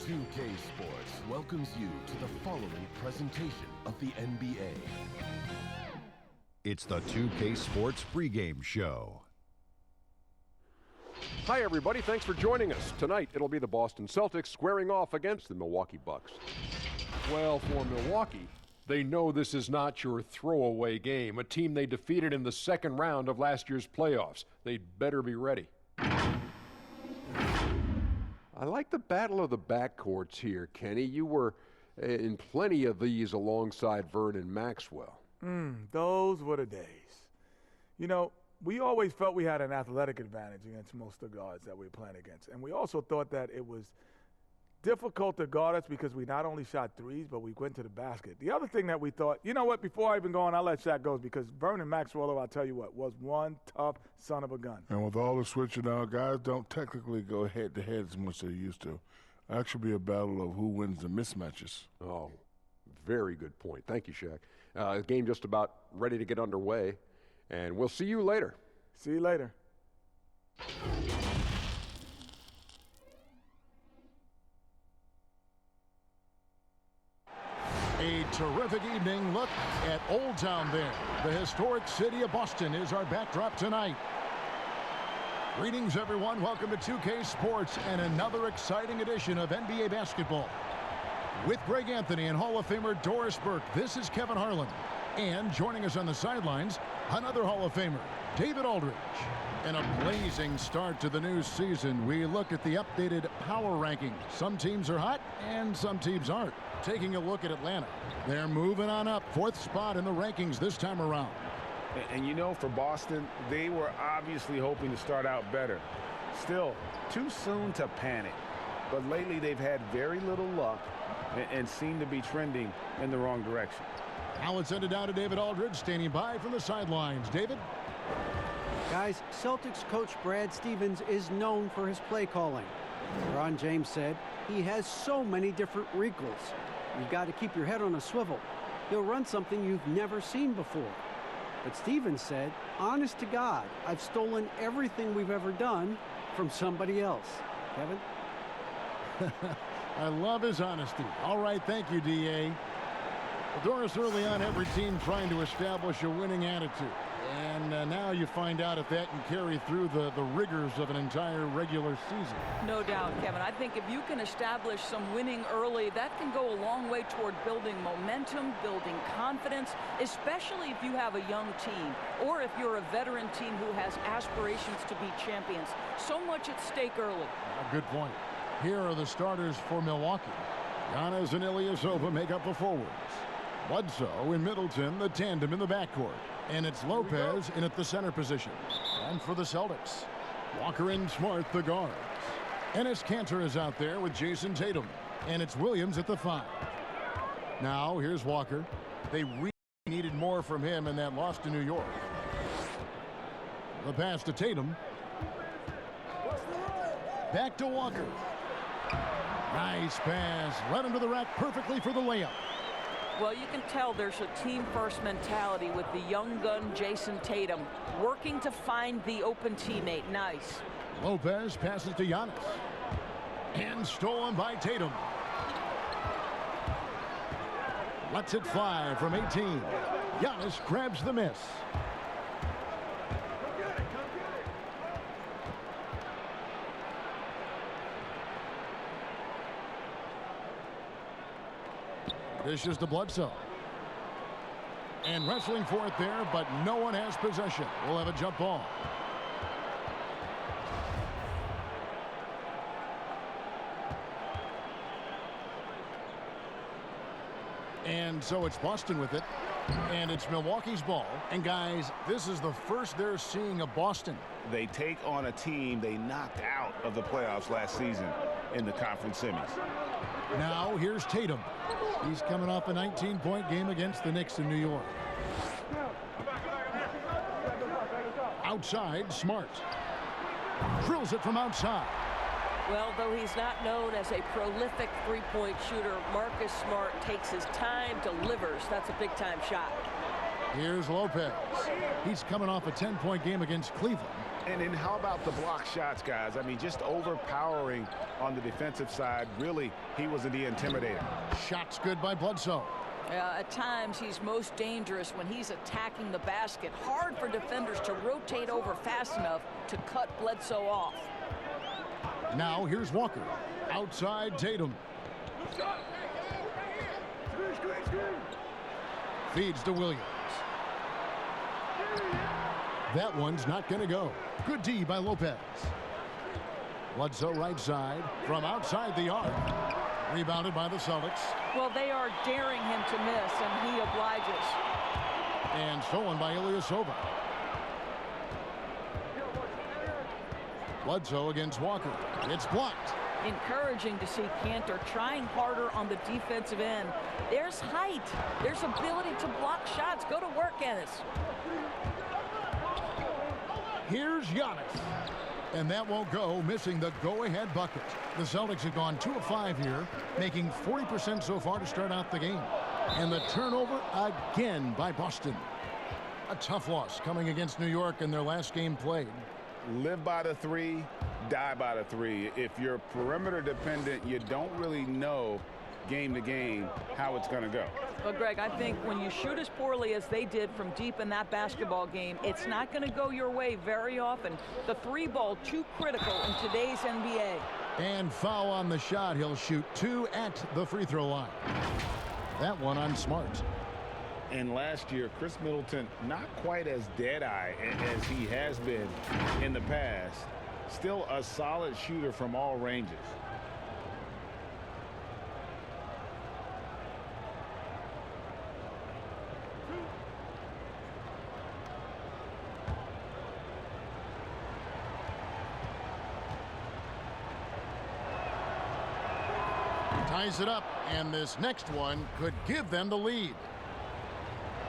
2K Sports welcomes you to the following presentation of the NBA. It's the 2K Sports pregame show. Hi, everybody. Thanks for joining us. Tonight, it'll be the Boston Celtics squaring off against the Milwaukee Bucks. Well, for Milwaukee, they know this is not your throwaway game, a team they defeated in the second round of last year's playoffs. They'd better be ready. I like the battle of the backcourts here, Kenny. You were in plenty of these alongside Vernon Maxwell. Those were the days. You know, we always felt we had an athletic advantage against most of the guards that we were playing against. And we also thought that it was difficult to guard us because we not only shot threes, but we went to the basket. The other thing that we thought, you know what, before I even go on, I'll let Shaq go, because Vernon Maxwell, I'll tell you what, was one tough son of a gun. And with all the switching out, guys don't technically go head-to-head as much as they used to. Actually be a battle of who wins the mismatches. Oh, very good point. Thank you, Shaq. The game just about ready to get underway, and we'll see you later. See you later. A terrific evening look at Old Town there. The historic city of Boston is our backdrop tonight. Greetings, everyone. Welcome to 2K Sports and another exciting edition of NBA basketball. With Greg Anthony and Hall of Famer Doris Burke, this is Kevin Harlan. And joining us on the sidelines, another Hall of Famer, David Aldridge. In a blazing start to the new season, we look at the updated power rankings. Some teams are hot and some teams aren't. Taking a look at Atlanta, they're moving on up, 4th spot in the rankings this time around. And you know, for Boston, they were obviously hoping to start out better. Still, too soon to panic. But lately, they've had very little luck and seem to be trending in the wrong direction. Now let's send it down to David Aldridge, standing by from the sidelines. David? Guys, Celtics coach Brad Stevens is known for his play calling. Ron James said he has so many different wrinkles. You've got to keep your head on a swivel. He'll run something you've never seen before. But Stevens said, honest to God, I've stolen everything we've ever done from somebody else. Kevin? I love his honesty. All right, thank you, D.A. Well, Doris, early on, every team trying to establish a winning attitude. And now you find out if that can carry through the rigors of an entire regular season. No doubt, Kevin. I think if you can establish some winning early, that can go a long way toward building momentum, building confidence, especially if you have a young team or if you're a veteran team who has aspirations to be champions. So much at stake early. Good point. Here are the starters for Milwaukee. Giannis and Ilyasova make up the forwards. Bledsoe and Middleton, the tandem in the backcourt. And it's Lopez in at the center position. And for the Celtics, Walker and Smart, the guards. Enes Kanter is out there with Jason Tatum. And it's Williams at the 5. Now, here's Walker. They really needed more from him in that loss to New York. The pass to Tatum. Back to Walker. Nice pass. Led him to the rack perfectly for the layup. Well, you can tell there's a team-first mentality with the young gun Jason Tatum working to find the open teammate. Nice. Lopez passes to Giannis. And stolen by Tatum. Lets it fly from 18. Giannis grabs the miss. Dishes to Bledsoe. And wrestling for it there, but no one has possession. We'll have a jump ball. And so it's Boston with it. And it's Milwaukee's ball. And guys, this is the first they're seeing of Boston. They take on a team they knocked out of the playoffs last season in the conference semis. Now here's Tatum. He's coming off a 19-point game against the Knicks in New York. Outside, Smart. Drills it from outside. Well, though he's not known as a prolific three-point shooter, Marcus Smart takes his time, delivers. That's a big-time shot. Here's Lopez. He's coming off a 10-point game against Cleveland. And then how about the block shots, guys? I mean, just overpowering on the defensive side. Really, he was the intimidator. Shots good by Bledsoe. At times, he's most dangerous when he's attacking the basket. Hard for defenders to rotate over fast enough to cut Bledsoe off. Now here's Walker. Outside Tatum. Feeds to Williams. That one's not going to go. Good D by Lopez. Bledsoe right side from outside the arc. Rebounded by the Celtics. Well, they are daring him to miss, and he obliges. And stolen by Ilyasova. Bledsoe against Walker. It's blocked. Encouraging to see Cantor trying harder on the defensive end. There's height. There's ability to block shots. Go to work, Ennis. Here's Giannis. And that won't go, missing the go-ahead bucket. The Celtics have gone 2 of 5 here, making 40% so far to start out the game. And the turnover again by Boston. A tough loss coming against New York in their last game played. Live by the three, die by the three. If you're perimeter dependent, you don't really know game to game how it's going to go. Well, Greg, I think when you shoot as poorly as they did from deep in that basketball game, it's not going to go your way very often. The three ball too critical in today's NBA. And foul on the shot. He'll shoot 2 at the free throw line. That one on Smart. And last year, Chris Middleton, not quite as dead-eye as he has been in the past. Still a solid shooter from all ranges. Ties it up, and this next one could give them the lead.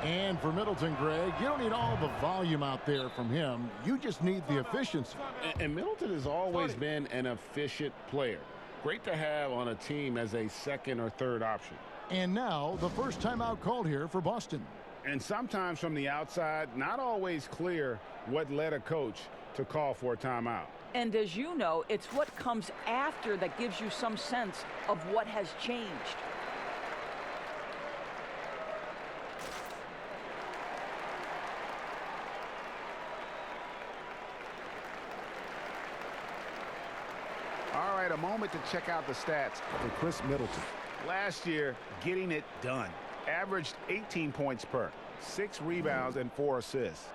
And for Middleton, Greg, you don't need all the volume out there from him. You just need the efficiency. And Middleton has always been an efficient player. Great to have on a team as a second or third option. And now the first timeout called here for Boston. And sometimes from the outside, not always clear what led a coach to call for a timeout. And as you know, it's what comes after that gives you some sense of what has changed. All right, a moment to check out the stats for Chris Middleton. Last year, getting it done. Averaged 18 points per, 6 rebounds, and 4 assists.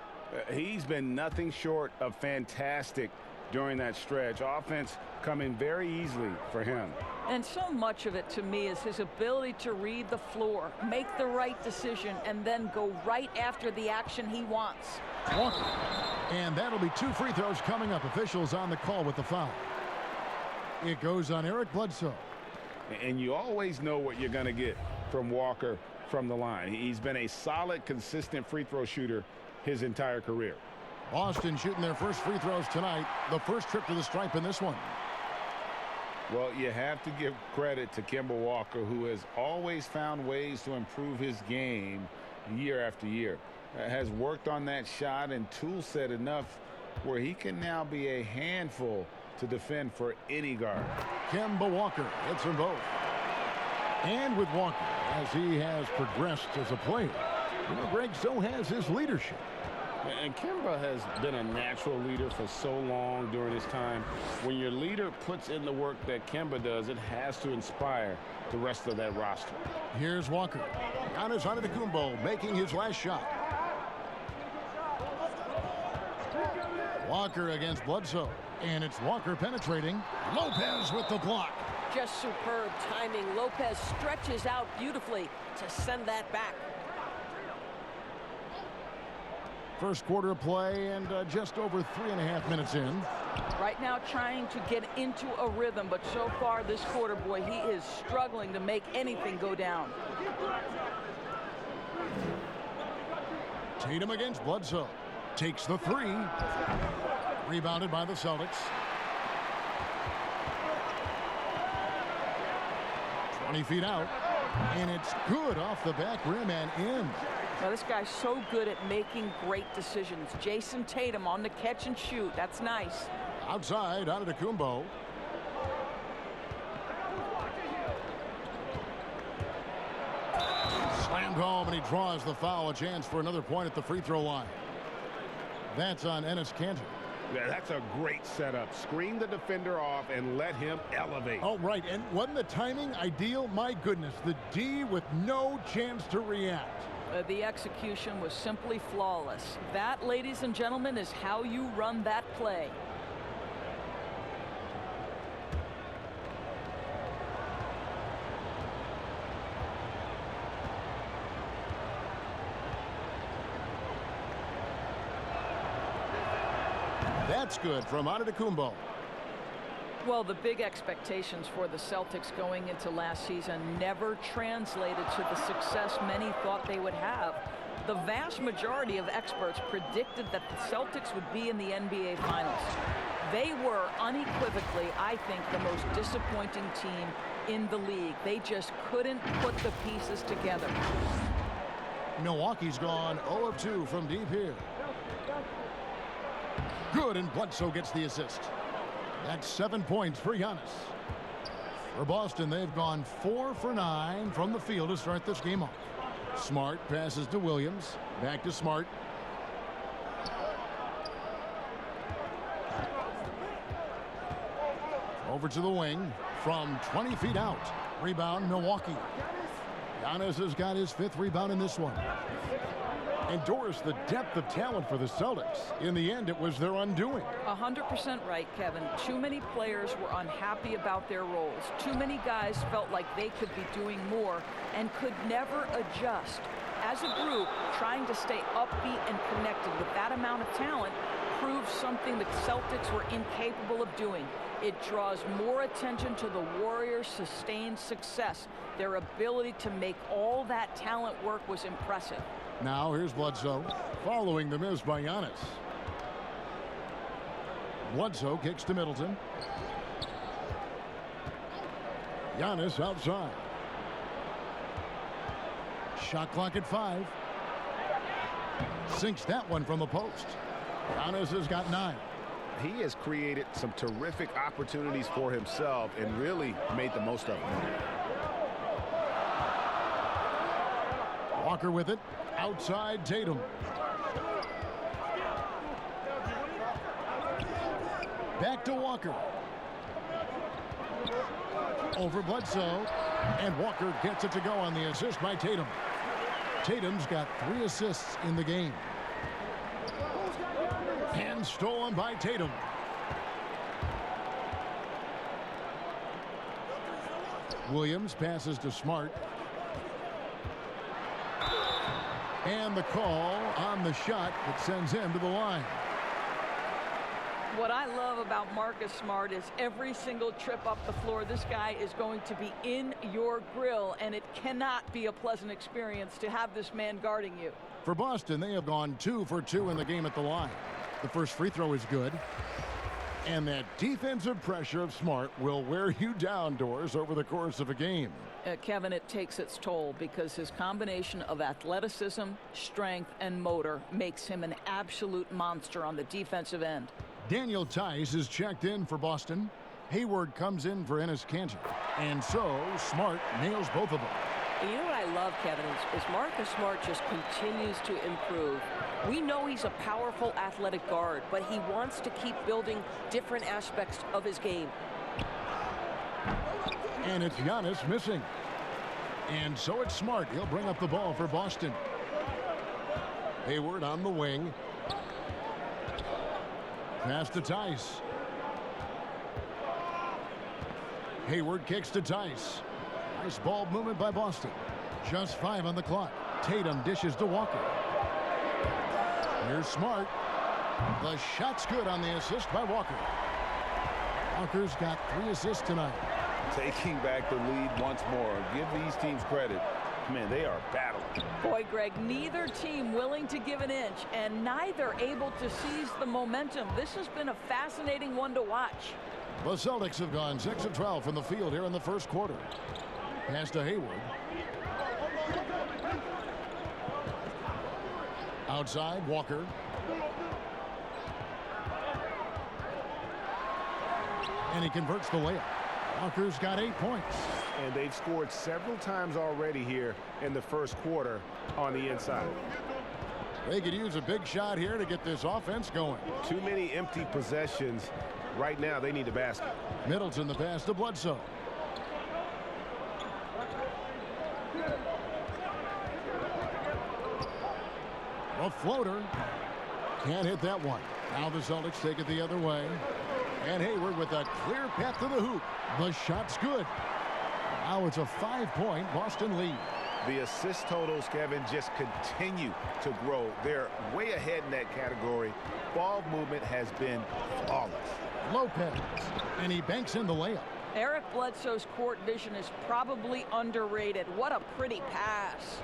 He's been nothing short of fantastic during that stretch. Offense coming very easily for him. And so much of it to me is his ability to read the floor, make the right decision, and then go right after the action he wants. Walker. And that'll be 2 free throws coming up. Officials on the call with the foul. It goes on Eric Bledsoe. And you always know what you're going to get from Walker from the line. He's been a solid, consistent free throw shooter his entire career. Boston shooting their first free throws tonight. The first trip to the stripe in this one. Well, you have to give credit to Kemba Walker, who has always found ways to improve his game year after year. Has worked on that shot and tool set enough where he can now be a handful to defend for any guard. Kemba Walker hits them both. And with Walker, as he has progressed as a player, you know, Greg, so has his leadership. And Kemba has been a natural leader for so long during his time. When your leader puts in the work that Kemba does, it has to inspire the rest of that roster. Here's Walker. Giannis Antetokounmpo making his last shot. Walker against Bledsoe. And it's Walker penetrating. Lopez with the block. Just superb timing. Lopez stretches out beautifully to send that back. First quarter of play and just over 3.5 minutes in. Right now trying to get into a rhythm, but so far this quarter, boy, he is struggling to make anything go down. Tatum against Bledsoe. Takes the 3. Rebounded by the Celtics. 20 feet out. And it's good off the back rim and in. Now, this guy's so good at making great decisions. Jason Tatum on the catch and shoot. That's nice. Outside, Antetokounmpo. Slammed home, and he draws the foul. A chance for another point at the free throw line. That's on Enes Kanter. Yeah, that's a great setup. Screen the defender off and let him elevate. Oh, right. And wasn't the timing ideal? My goodness, the D with no chance to react. The execution was simply flawless. That, ladies and gentlemen, is how you run that play. That's good from Antetokounmpo. Well, the big expectations for the Celtics going into last season never translated to the success many thought they would have. The vast majority of experts predicted that the Celtics would be in the NBA Finals. They were unequivocally, I think, the most disappointing team in the league. They just couldn't put the pieces together. Milwaukee's gone 0 of 2 from deep here. Good, and Bledsoe gets the assist. That's 7 points for Giannis. For Boston, they've gone 4 for 9 from the field to start this game off. Smart passes to Williams. Back to Smart. Over to the wing from 20 feet out. Rebound, Milwaukee. Giannis has got his 5th rebound in this one. And Doris, the depth of talent for the Celtics. In the end, it was their undoing. 100% right, Kevin. Too many players were unhappy about their roles. Too many guys felt like they could be doing more and could never adjust. As a group, trying to stay upbeat and connected with that amount of talent proves something the Celtics were incapable of doing. It draws more attention to the Warriors' sustained success. Their ability to make all that talent work was impressive. Now here's Bledsoe following the miss by Giannis. Bledsoe kicks to Middleton. Giannis outside. Shot clock at 5. Sinks that one from the post. Giannis has got 9. He has created some terrific opportunities for himself and really made the most of them. Walker with it. Outside Tatum. Back to Walker. Over Bledsoe. And Walker gets it to go on the assist by Tatum. Tatum's got 3 assists in the game. And stolen by Tatum. Williams passes to Smart. And the call on the shot that sends him to the line. What I love about Marcus Smart is every single trip up the floor, this guy is going to be in your grill, and it cannot be a pleasant experience to have this man guarding you. For Boston, they have gone 2 for 2 in the game at the line. The first free throw is good. And that defensive pressure of Smart will wear you down, Doris, over the course of a game. Kevin, it takes its toll because his combination of athleticism, strength, and motor makes him an absolute monster on the defensive end. Daniel Tice is checked in for Boston. Hayward comes in for Enes Kanter. And so Smart nails both of them. You know what I love, Kevin, is Marcus Smart just continues to improve. We know he's a powerful athletic guard, but he wants to keep building different aspects of his game. And it's Giannis missing. And so it's Smart. He'll bring up the ball for Boston. Hayward on the wing. Pass to Tice. Hayward kicks to Tice. Nice ball movement by Boston. Just 5 on the clock. Tatum dishes to Walker. Here's Smart. The shot's good on the assist by Walker. Walker's got 3 assists tonight. Taking back the lead once more. Give these teams credit. Man, they are battling. Boy, Greg, neither team willing to give an inch and neither able to seize the momentum. This has been a fascinating one to watch. The Celtics have gone 6 of 12 from the field here in the first quarter. Pass to Hayward. Outside, Walker. And he converts the layup. Walker's got 8 points. And they've scored several times already here in the first quarter on the inside. They could use a big shot here to get this offense going. Too many empty possessions. Right now, they need a basket. Middleton the pass to Bledsoe. A floater. Can't hit that one. Now the Celtics take it the other way. And Hayward with a clear path to the hoop. The shot's good. Now it's a 5-point Boston lead. The assist totals, Kevin, just continue to grow. They're way ahead in that category. Ball movement has been flawless. Lopez. And he banks in the layup. Eric Bledsoe's court vision is probably underrated. What a pretty pass.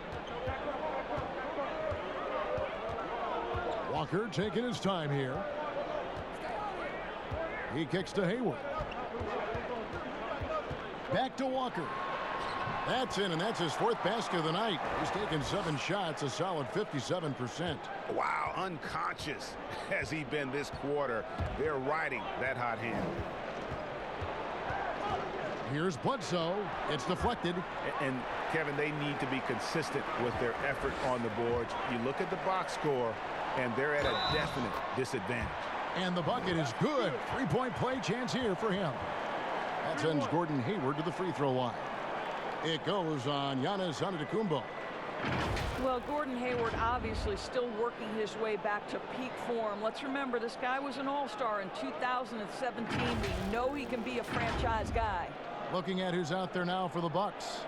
Walker taking his time here. He kicks to Hayward. Back to Walker. That's in, and that's his 4th basket of the night. He's taken 7 shots, a solid 57%. Wow, unconscious has he been this quarter. They're riding that hot hand. Here's Bledsoe. It's deflected. And Kevin, they need to be consistent with their effort on the boards. You look at the box score, and they're at a definite disadvantage. And the bucket is good. 3-point play chance here for him. That sends Gordon Hayward to the free throw line. It goes on Giannis Antetokounmpo. Well, Gordon Hayward obviously still working his way back to peak form. Let's remember, this guy was an all-star in 2017. We know he can be a franchise guy. Looking at who's out there now for the Bucks.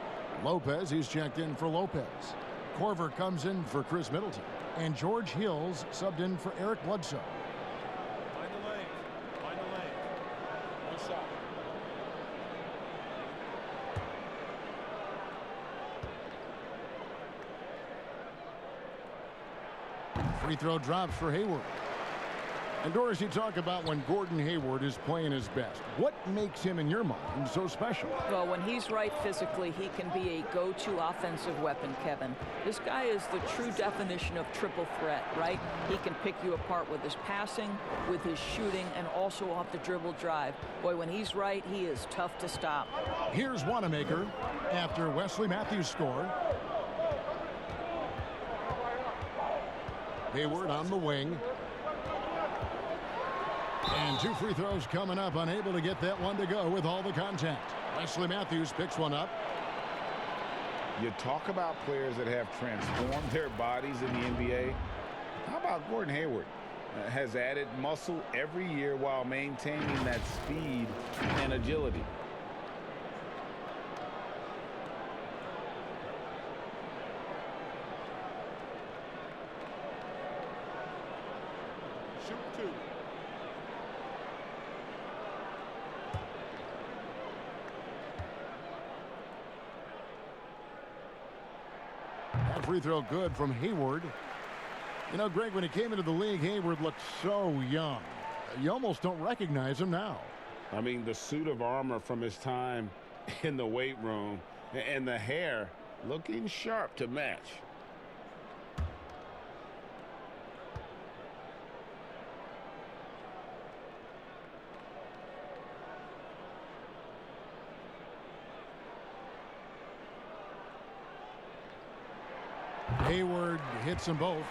Lopez, he's checked in for Lopez. Korver comes in for Chris Middleton. And George Hills subbed in for Eric Bledsoe. Find the lane. Find the lane. One shot. Free throw drops for Hayward. And Doris, you talk about when Gordon Hayward is playing his best. What makes him, in your mind, so special? Well, when he's right physically, he can be a go-to offensive weapon, Kevin. This guy is the true definition of triple threat, right? He can pick you apart with his passing, with his shooting, and also off the dribble drive. Boy, when he's right, he is tough to stop. Here's Wanamaker after Wesley Matthews scored. Hayward on the wing. And 2 free throws coming up, unable to get that one to go with all the contact. Wesley Matthews picks one up. You talk about players that have transformed their bodies in the NBA. How about Gordon Hayward? Has added muscle every year while maintaining that speed and agility. Shoot 2. That free throw good from Hayward. You know, Greg, when he came into the league, Hayward looked so young. You almost don't recognize him now. I mean, the suit of armor from his time in the weight room and the hair looking sharp to match. Hayward hits them both.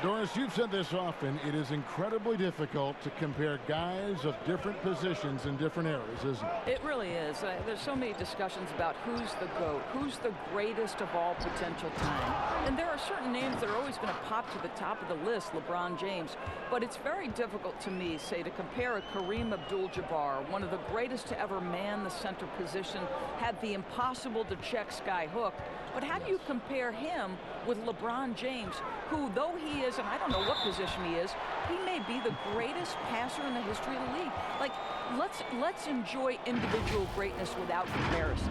Doris, you've said this often. It is incredibly difficult to compare guys of different positions in different eras, isn't it? It really is. There's so many discussions about who's the GOAT, who's the greatest of all potential time. And there are certain names that are always going to pop to the top of the list, LeBron James. But it's very difficult to me, say, to compare a Kareem Abdul-Jabbar, one of the greatest to ever man the center position, had the impossible to check sky hook. But how do you compare him with LeBron James, who, though he is, and I don't know what position he is, he may be the greatest passer in the history of the league. Like, let's enjoy individual greatness without comparison.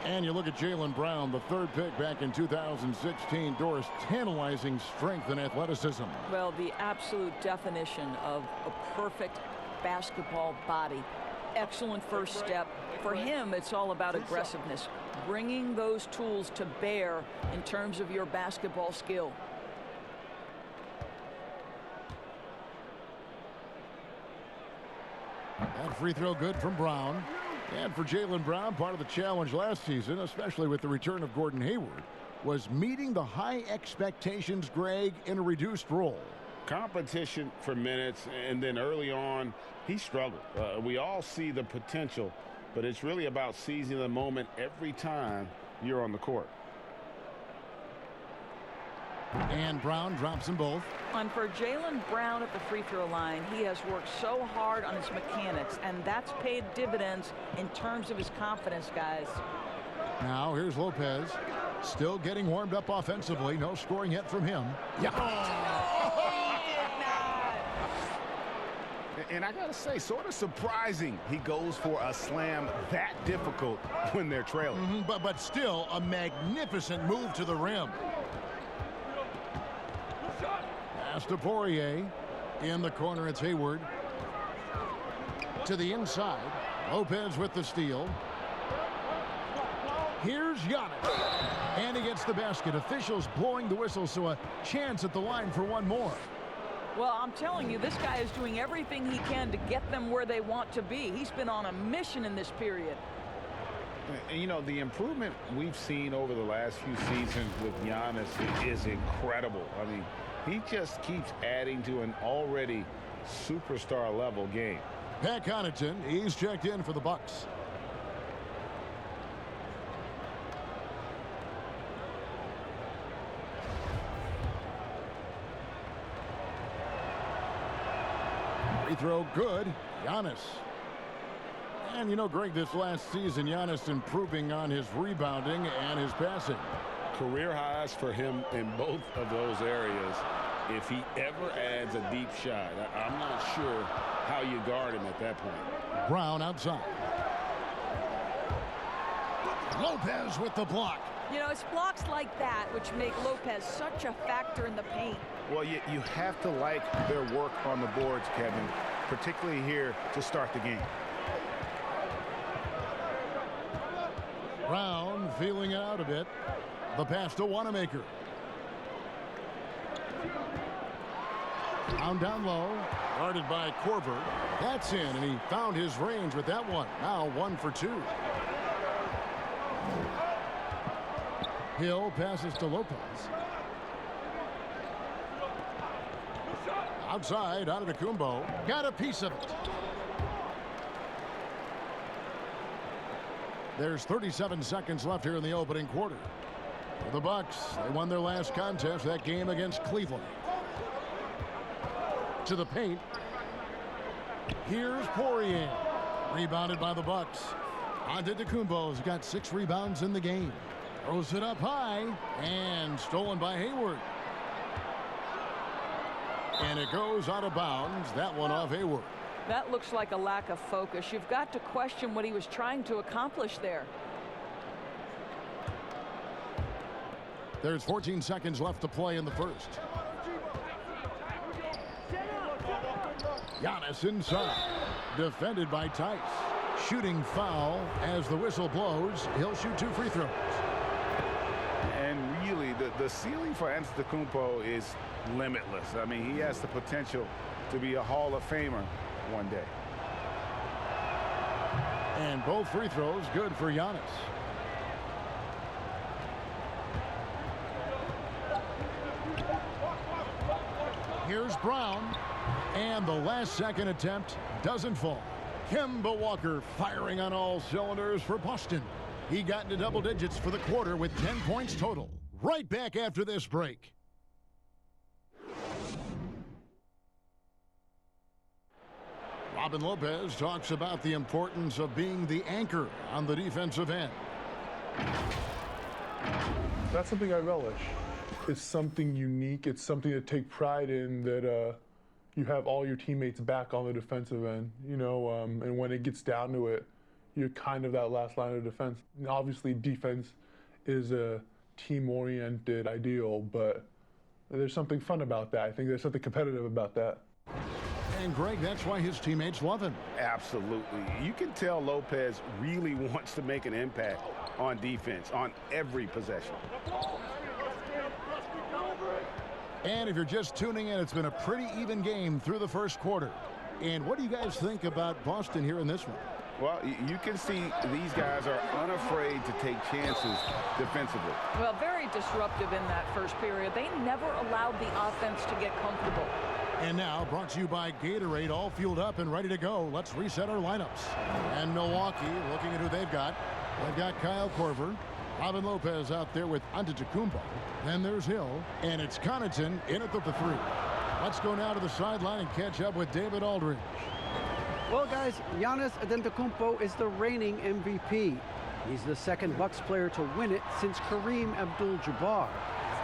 And you look at Jaylen Brown, the 3rd pick back in 2016. Doris, tantalizing strength and athleticism. Well, the absolute definition of a perfect basketball body. Excellent first step. For him, it's all about aggressiveness, bringing those tools to bear in terms of your basketball skill. That free throw good from Brown. And for Jaylen Brown, part of the challenge last season, especially with the return of Gordon Hayward, was meeting the high expectations, Greg, in a reduced role. Competition for minutes, and then early on, he struggled. We all see the potential, but it's really about seizing the moment every time you're on the court. And Brown drops them both. And for Jaylen Brown at the free throw line, he has worked so hard on his mechanics, and that's paid dividends in terms of his confidence, guys. Now here's Lopez, still getting warmed up offensively. No scoring yet from him. Yeah. And I got to say, sort of surprising he goes for a slam that difficult when they're trailing. But still a magnificent move to the rim. Pass to Poirier. In the corner, it's Hayward. To the inside. Lopez with the steal. Here's Giannis. And he gets the basket. Officials blowing the whistle, so a chance at the line for one more. Well, I'm telling you, this guy is doing everything he can to get them where they want to be. He's been on a mission in this period. And, you know, the improvement we've seen over the last few seasons with Giannis is incredible. I mean, he just keeps adding to an already superstar level game. Pat Connaughton, he's checked in for the Bucks. Free throw good. Giannis. And you know, Greg, this last season, Giannis improving on his rebounding and his passing. Career highs for him in both of those areas. If he ever adds a deep shot, I'm not sure how you guard him at that point. Brown outside. Lopez with the block. You know, it's blocks like that which make Lopez such a factor in the paint. Well, you have to like their work on the boards, Kevin, particularly here to start the game. Brown feeling it out a bit. The pass to Wanamaker. Down low. Guarded by Korver. That's in, and he found his range with that one. Now 1 for 2. Hill passes to Lopez. Outside, out of the Kumbo. Got a piece of it. There's 37 seconds left here in the opening quarter. For the Bucks, they won their last contest, that game against Cleveland. To the paint. Here's Poirier. Rebounded by the Bucks. Antetokounmpo's got 6 rebounds in the game. Throws it up high and stolen by Hayward. And it goes out of bounds. That one off Hayward. That looks like a lack of focus. You've got to question what he was trying to accomplish there. There's 14 seconds left to play in the first. Giannis inside. Defended by Tice. Shooting foul as the whistle blows. He'll shoot 2 free throws. And really, the ceiling for Antetokounmpo is limitless. I mean, he has the potential to be a Hall of Famer one day. And both free throws good for Giannis. Here's Brown. And the last second attempt doesn't fall. Kemba Walker firing on all cylinders for Boston. He got into double digits for the quarter with 10 points total. Right back after this break. Robin Lopez talks about the importance of being the anchor on the defensive end. That's something I relish. It's something unique. It's something to take pride in, that you have all your teammates back on the defensive end, you know, and when it gets down to it, you're kind of that last line of defense. And obviously, defense is a team-oriented ideal, but there's something fun about that. I think there's something competitive about that. And Greg, that's why his teammates love him. Absolutely. You can tell Lopez really wants to make an impact on defense, on every possession. And if you're just tuning in, it's been a pretty even game through the first quarter. And what do you guys think about Boston here in this one? Well, you can see these guys are unafraid to take chances defensively. Well, very disruptive in that first period. They never allowed the offense to get comfortable. And now, brought to you by Gatorade, all fueled up and ready to go. Let's reset our lineups. And Milwaukee, looking at who they've got. They've got Kyle Korver, Robin Lopez out there with Antetokounmpo. Then there's Hill, and it's Connaughton in at the 3. Let's go now to the sideline and catch up with David Aldridge. Well, guys, Giannis Antetokounmpo is the reigning MVP. He's the second Bucks player to win it since Kareem Abdul-Jabbar.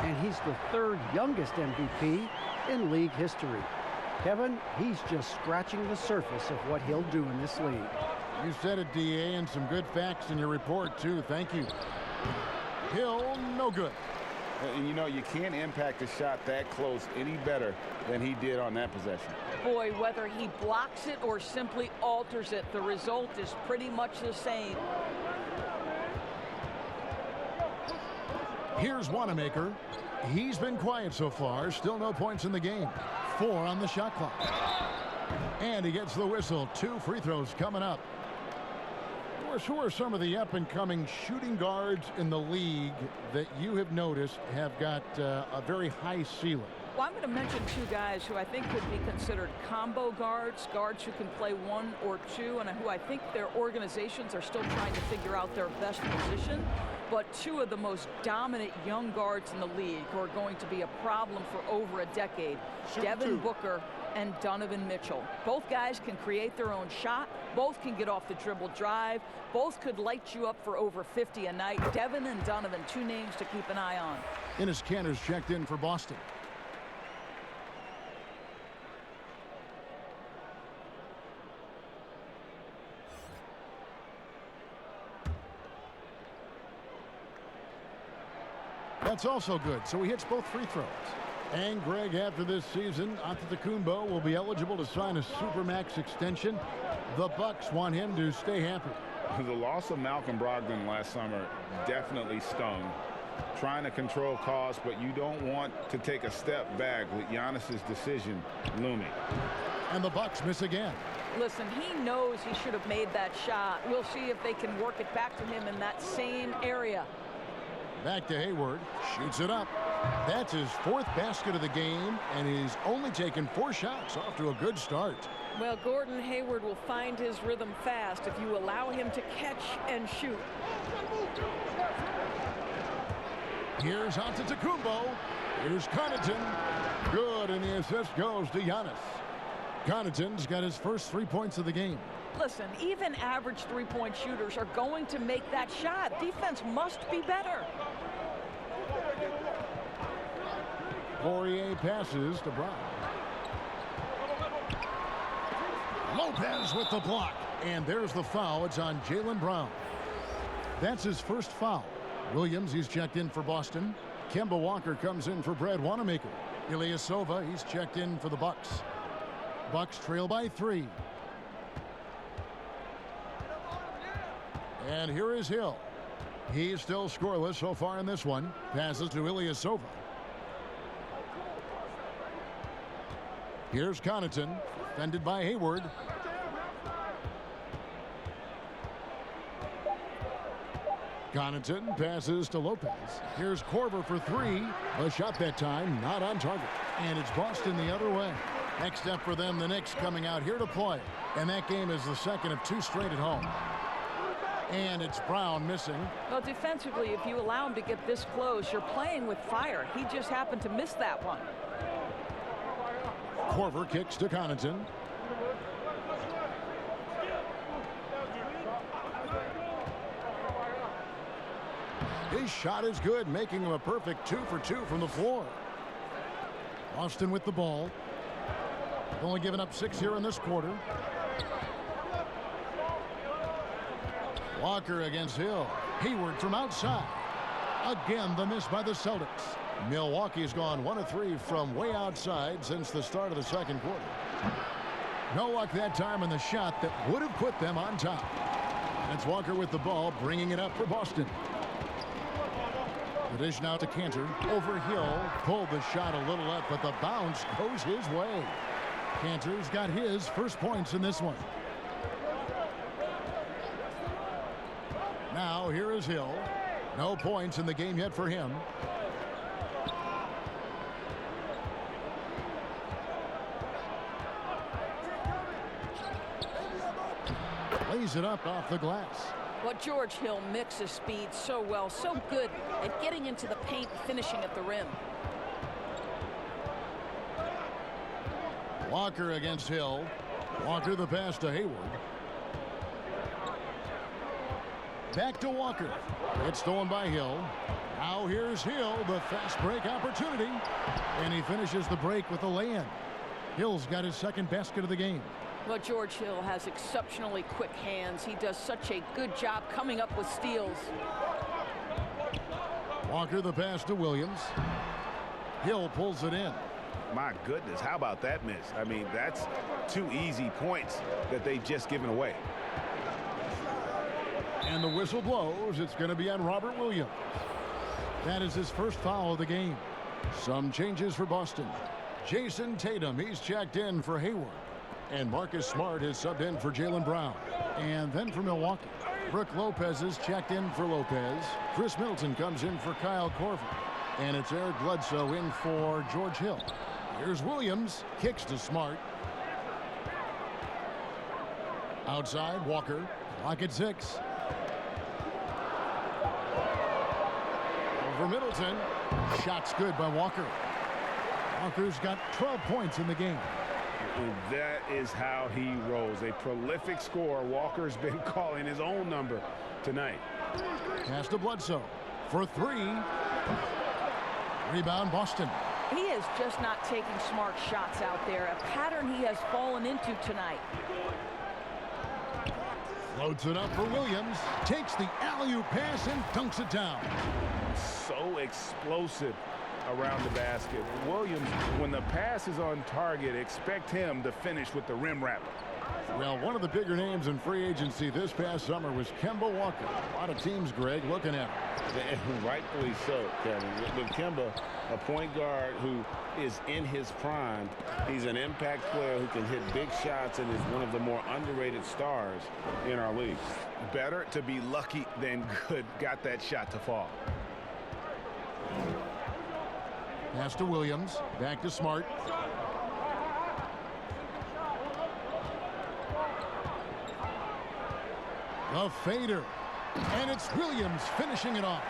And he's the third youngest MVP in league history. Kevin, he's just scratching the surface of what he'll do in this league. You said it, DA, and some good facts in your report, too. Thank you. Hill, no good. And you know, you can't impact a shot that close any better than he did on that possession. Boy, whether he blocks it or simply alters it, the result is pretty much the same. Here's Wanamaker. He's been quiet so far. Still no points in the game. 4 on the shot clock. And he gets the whistle. 2 free throws coming up. Who are some of the up-and-coming shooting guards in the league that you have noticed have got a very high ceiling? Well, I'm going to mention 2 guys who I think could be considered combo guards who can play 1 or 2, and who I think their organizations are still trying to figure out their best position. But 2 of the most dominant young guards in the league who are going to be a problem for over a decade, Devin Booker and Donovan Mitchell. Both guys can create their own shot. Both can get off the dribble drive. Both could light you up for over 50 a night. Devin and Donovan, 2 names to keep an eye on. Enes Kanter's checked in for Boston. That's also good, so he hits both free throws. And Greg, after this season, Antetokounmpo will be eligible to sign a Supermax extension. The Bucks want him to stay happy. The loss of Malcolm Brogdon last summer definitely stung. Trying to control costs, but you don't want to take a step back with Giannis's decision looming. And the Bucks miss again. Listen, he knows he should have made that shot. We'll see if they can work it back to him in that same area. Back to Hayward, shoots it up. That's his 4th basket of the game, and he's only taken 4 shots. Off to a good start. Well, Gordon Hayward will find his rhythm fast if you allow him to catch and shoot. Here's Antetokounmpo. Here's Connaughton. Good, and the assist goes to Giannis. Connaughton's got his first 3 points of the game. Listen, even average 3-point shooters are going to make that shot. Defense must be better. Poirier passes to Brown. Lopez with the block. And there's the foul. It's on Jaylen Brown. That's his first foul. Williams, he's checked in for Boston. Kemba Walker comes in for Brad Wanamaker. Ilyasova, he's checked in for the Bucks. Bucks trail by 3. And here is Hill. He's still scoreless so far in this one. Passes to Ilyasova. Here's Connaughton, defended by Hayward. Connaughton passes to Lopez. Here's Korver for 3. A shot that time, not on target. And it's Boston the other way. Next up for them, the Knicks coming out here to play. And that game is the second of 2 straight at home. And it's Brown missing. Well, defensively, if you allow him to get this close, you're playing with fire. He just happened to miss that one. Korver kicks to Connaughton. His shot is good, making him a perfect 2 for 2 from the floor. Boston with the ball. Only given up 6 here in this quarter. Walker against Hill. Hayward from outside. Again, the miss by the Celtics. Milwaukee's gone 1 of 3 from way outside since the start of the second quarter. No luck that time on the shot that would have put them on top. And it's Walker with the ball, bringing it up for Boston. The dish now to Kanter. Over Hill. Pulled the shot a little up, but the bounce goes his way. Cantor's got his first points in this one. Now here is Hill. No points in the game yet for him. Lays it up off the glass. Well, George Hill mixes speed so well, so good at getting into the paint, finishing at the rim. Walker against Hill. Walker the pass to Hayward. Back to Walker. It's stolen by Hill. Now here's Hill, the fast break opportunity. And he finishes the break with a lay-in. Hill's got his second basket of the game. Well, George Hill has exceptionally quick hands. He does such a good job coming up with steals. Walker the pass to Williams. Hill pulls it in. My goodness, how about that miss? I mean, that's 2 easy points that they've just given away. And the whistle blows. It's going to be on Robert Williams. That is his first foul of the game. Some changes for Boston. Jason Tatum, he's checked in for Hayward. And Marcus Smart is subbed in for Jaylen Brown. And then for Milwaukee, Brook Lopez is checked in for Lopez. Chris Middleton comes in for Kyle Korver. And it's Eric Bledsoe in for George Hill. Here's Williams, kicks to Smart. Outside, Walker, clock at 6. Over Middleton, shot's good by Walker. Walker's got 12 points in the game. That is how he rolls. A prolific scorer. Walker's been calling his own number tonight. Pass to Bledsoe for 3. Rebound, Boston. He is just not taking smart shots out there, a pattern he has fallen into tonight. Floats it up for Williams. Takes the alley-oop pass and dunks it down. So explosive around the basket. Williams, when the pass is on target, expect him to finish with the rim wrap. Well, one of the bigger names in free agency this past summer was Kemba Walker. A lot of teams, Greg, looking at him. Rightfully so, Kevin. With Kemba, a point guard who is in his prime, he's an impact player who can hit big shots and is one of the more underrated stars in our league. Better to be lucky than good. Got that shot to fall. Pass to Williams. Back to Smart. The fader. And it's Williams finishing it off.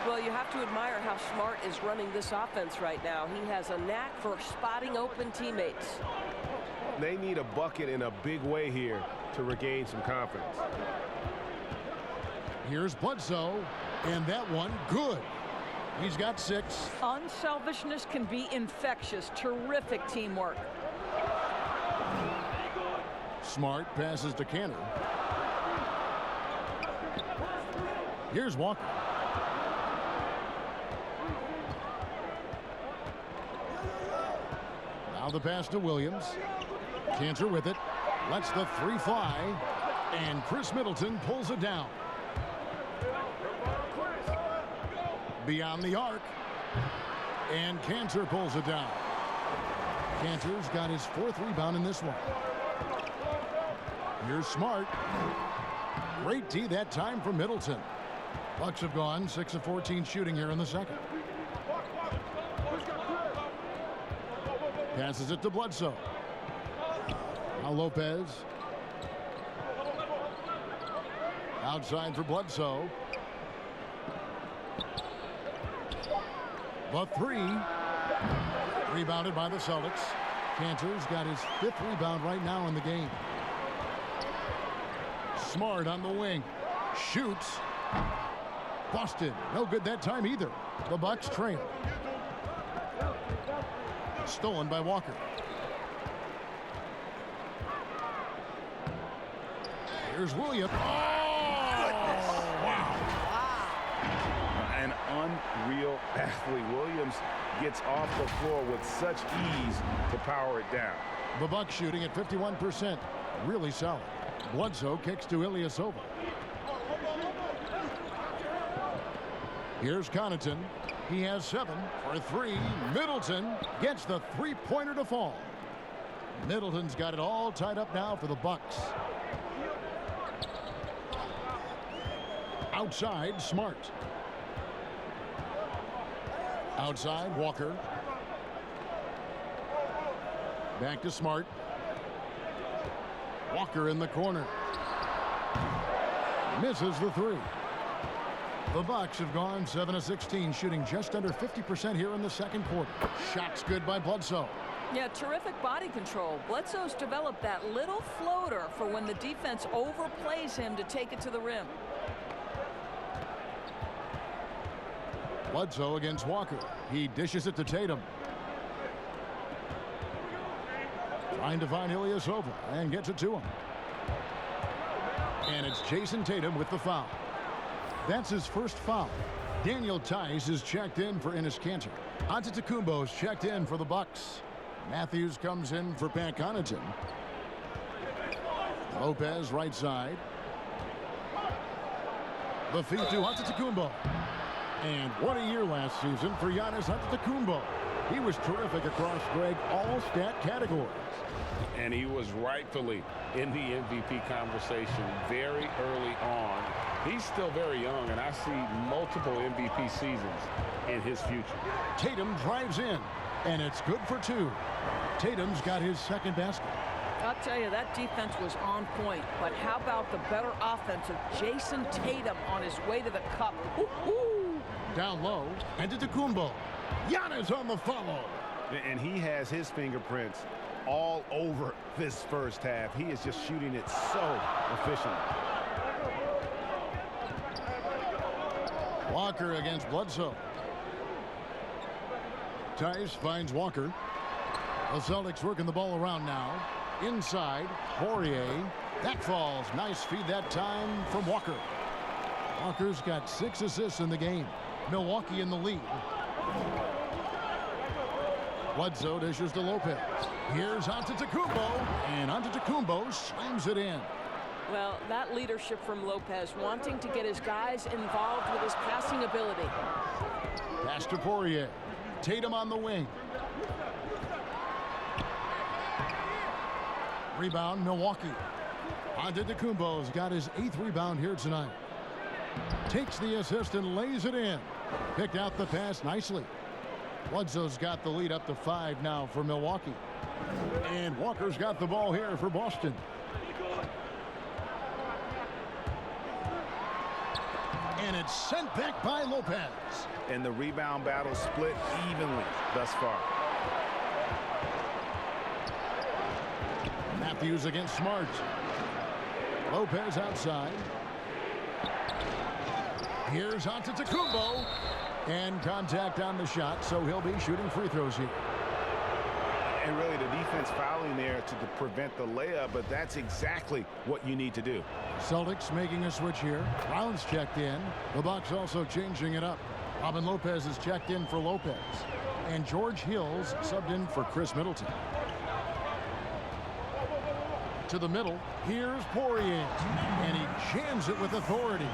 Well, you have to admire how Smart is running this offense right now. He has a knack for spotting open teammates. They need a bucket in a big way here to regain some confidence. Here's Bledsoe. And that one, good. He's got 6. Unselfishness can be infectious. Terrific teamwork. Smart passes to Cantor. Here's Walker. Now the pass to Williams. Cantor with it. Lets the 3 fly. And Chris Middleton pulls it down. Beyond the arc. And Cantor pulls it down. Cantor's got his 4th rebound in this one. Here's Smart. Great D that time from Middleton. Bucks have gone 6 of 14 shooting here in the second. Passes it to Bledsoe. Now Lopez. Outside for Bledsoe. The 3. Rebounded by the Celtics. Cantor's got his 5th rebound right now in the game. Smart on the wing. Shoots. Boston, no good that time either. The Bucks trail. Stolen by Walker. Here's Williams. Oh! Wow. An unreal athlete. Williams gets off the floor with such ease to power it down. The Bucks shooting at 51%. Really solid. Bledsoe kicks to Ilyasova. Here's Connaughton. He has 7 for 3. Middleton gets the 3-pointer to fall. Middleton's got it all tied up now for the Bucks. Outside, Smart. Outside, Walker. Back to Smart. Walker in the corner. Misses the three. The Bucks have gone 7 of 16, shooting just under 50% here in the second quarter. Shot's good by Bledsoe. Yeah, terrific body control. Bledsoe's developed that little floater for when the defense overplays him to take it to the rim. Bledsoe against Walker. He dishes it to Tatum. Trying to find Ilyasova and gets it to him. And it's Jason Tatum with the foul. That's his first foul. Daniel Tice is checked in for Enes Kanter. Antetokounmpo's checked in for the Bucks. Matthews comes in for Pat Connaughton. Lopez right side. The feed to Antetokounmpo. And what a year last season for Giannis Antetokounmpo. He was terrific across, Greg, all stat categories. And he was rightfully in the MVP conversation very early on. He's still very young, and I see multiple MVP seasons in his future. Tatum drives in, and it's good for two. Tatum's got his second basket. I'll tell you, that defense was on point. But how about the better offense of Jason Tatum on his way to the cup? Woo-hoo! Down low, Antetokounmpo. Giannis on the follow. And he has his fingerprints all over this first half. He is just shooting it so efficiently. Walker against Bledsoe. Tice finds Walker. The Celtics working the ball around now. Inside, Poirier. That falls. Nice feed that time from Walker. Walker's got 6 assists in the game. Milwaukee in the lead. Bledsoe dishes to Lopez. Here's Antetokounmpo, and Antetokounmpo slams it in. Well, that leadership from Lopez, wanting to get his guys involved with his passing ability. Pass to Poirier. Tatum on the wing. Rebound, Milwaukee. Antetokounmpo's got his 8th rebound here tonight. Takes the assist and lays it in. Picked out the pass nicely. Bledsoe's got the lead up to 5 now for Milwaukee. And Walker's got the ball here for Boston. And it's sent back by Lopez. And the rebound battle split evenly thus far. Matthews against Smart. Lopez outside. Here's Antetokounmpo. And contact on the shot, so he'll be shooting free throws here. And really the defense fouling there to prevent the layup, but that's exactly what you need to do. Celtics making a switch here. Brown's checked in. The Bucks also changing it up. Robin Lopez is checked in for Lopez. And George Hill's subbed in for Chris Middleton. To the middle, here's Poirier. And he jams it with authority.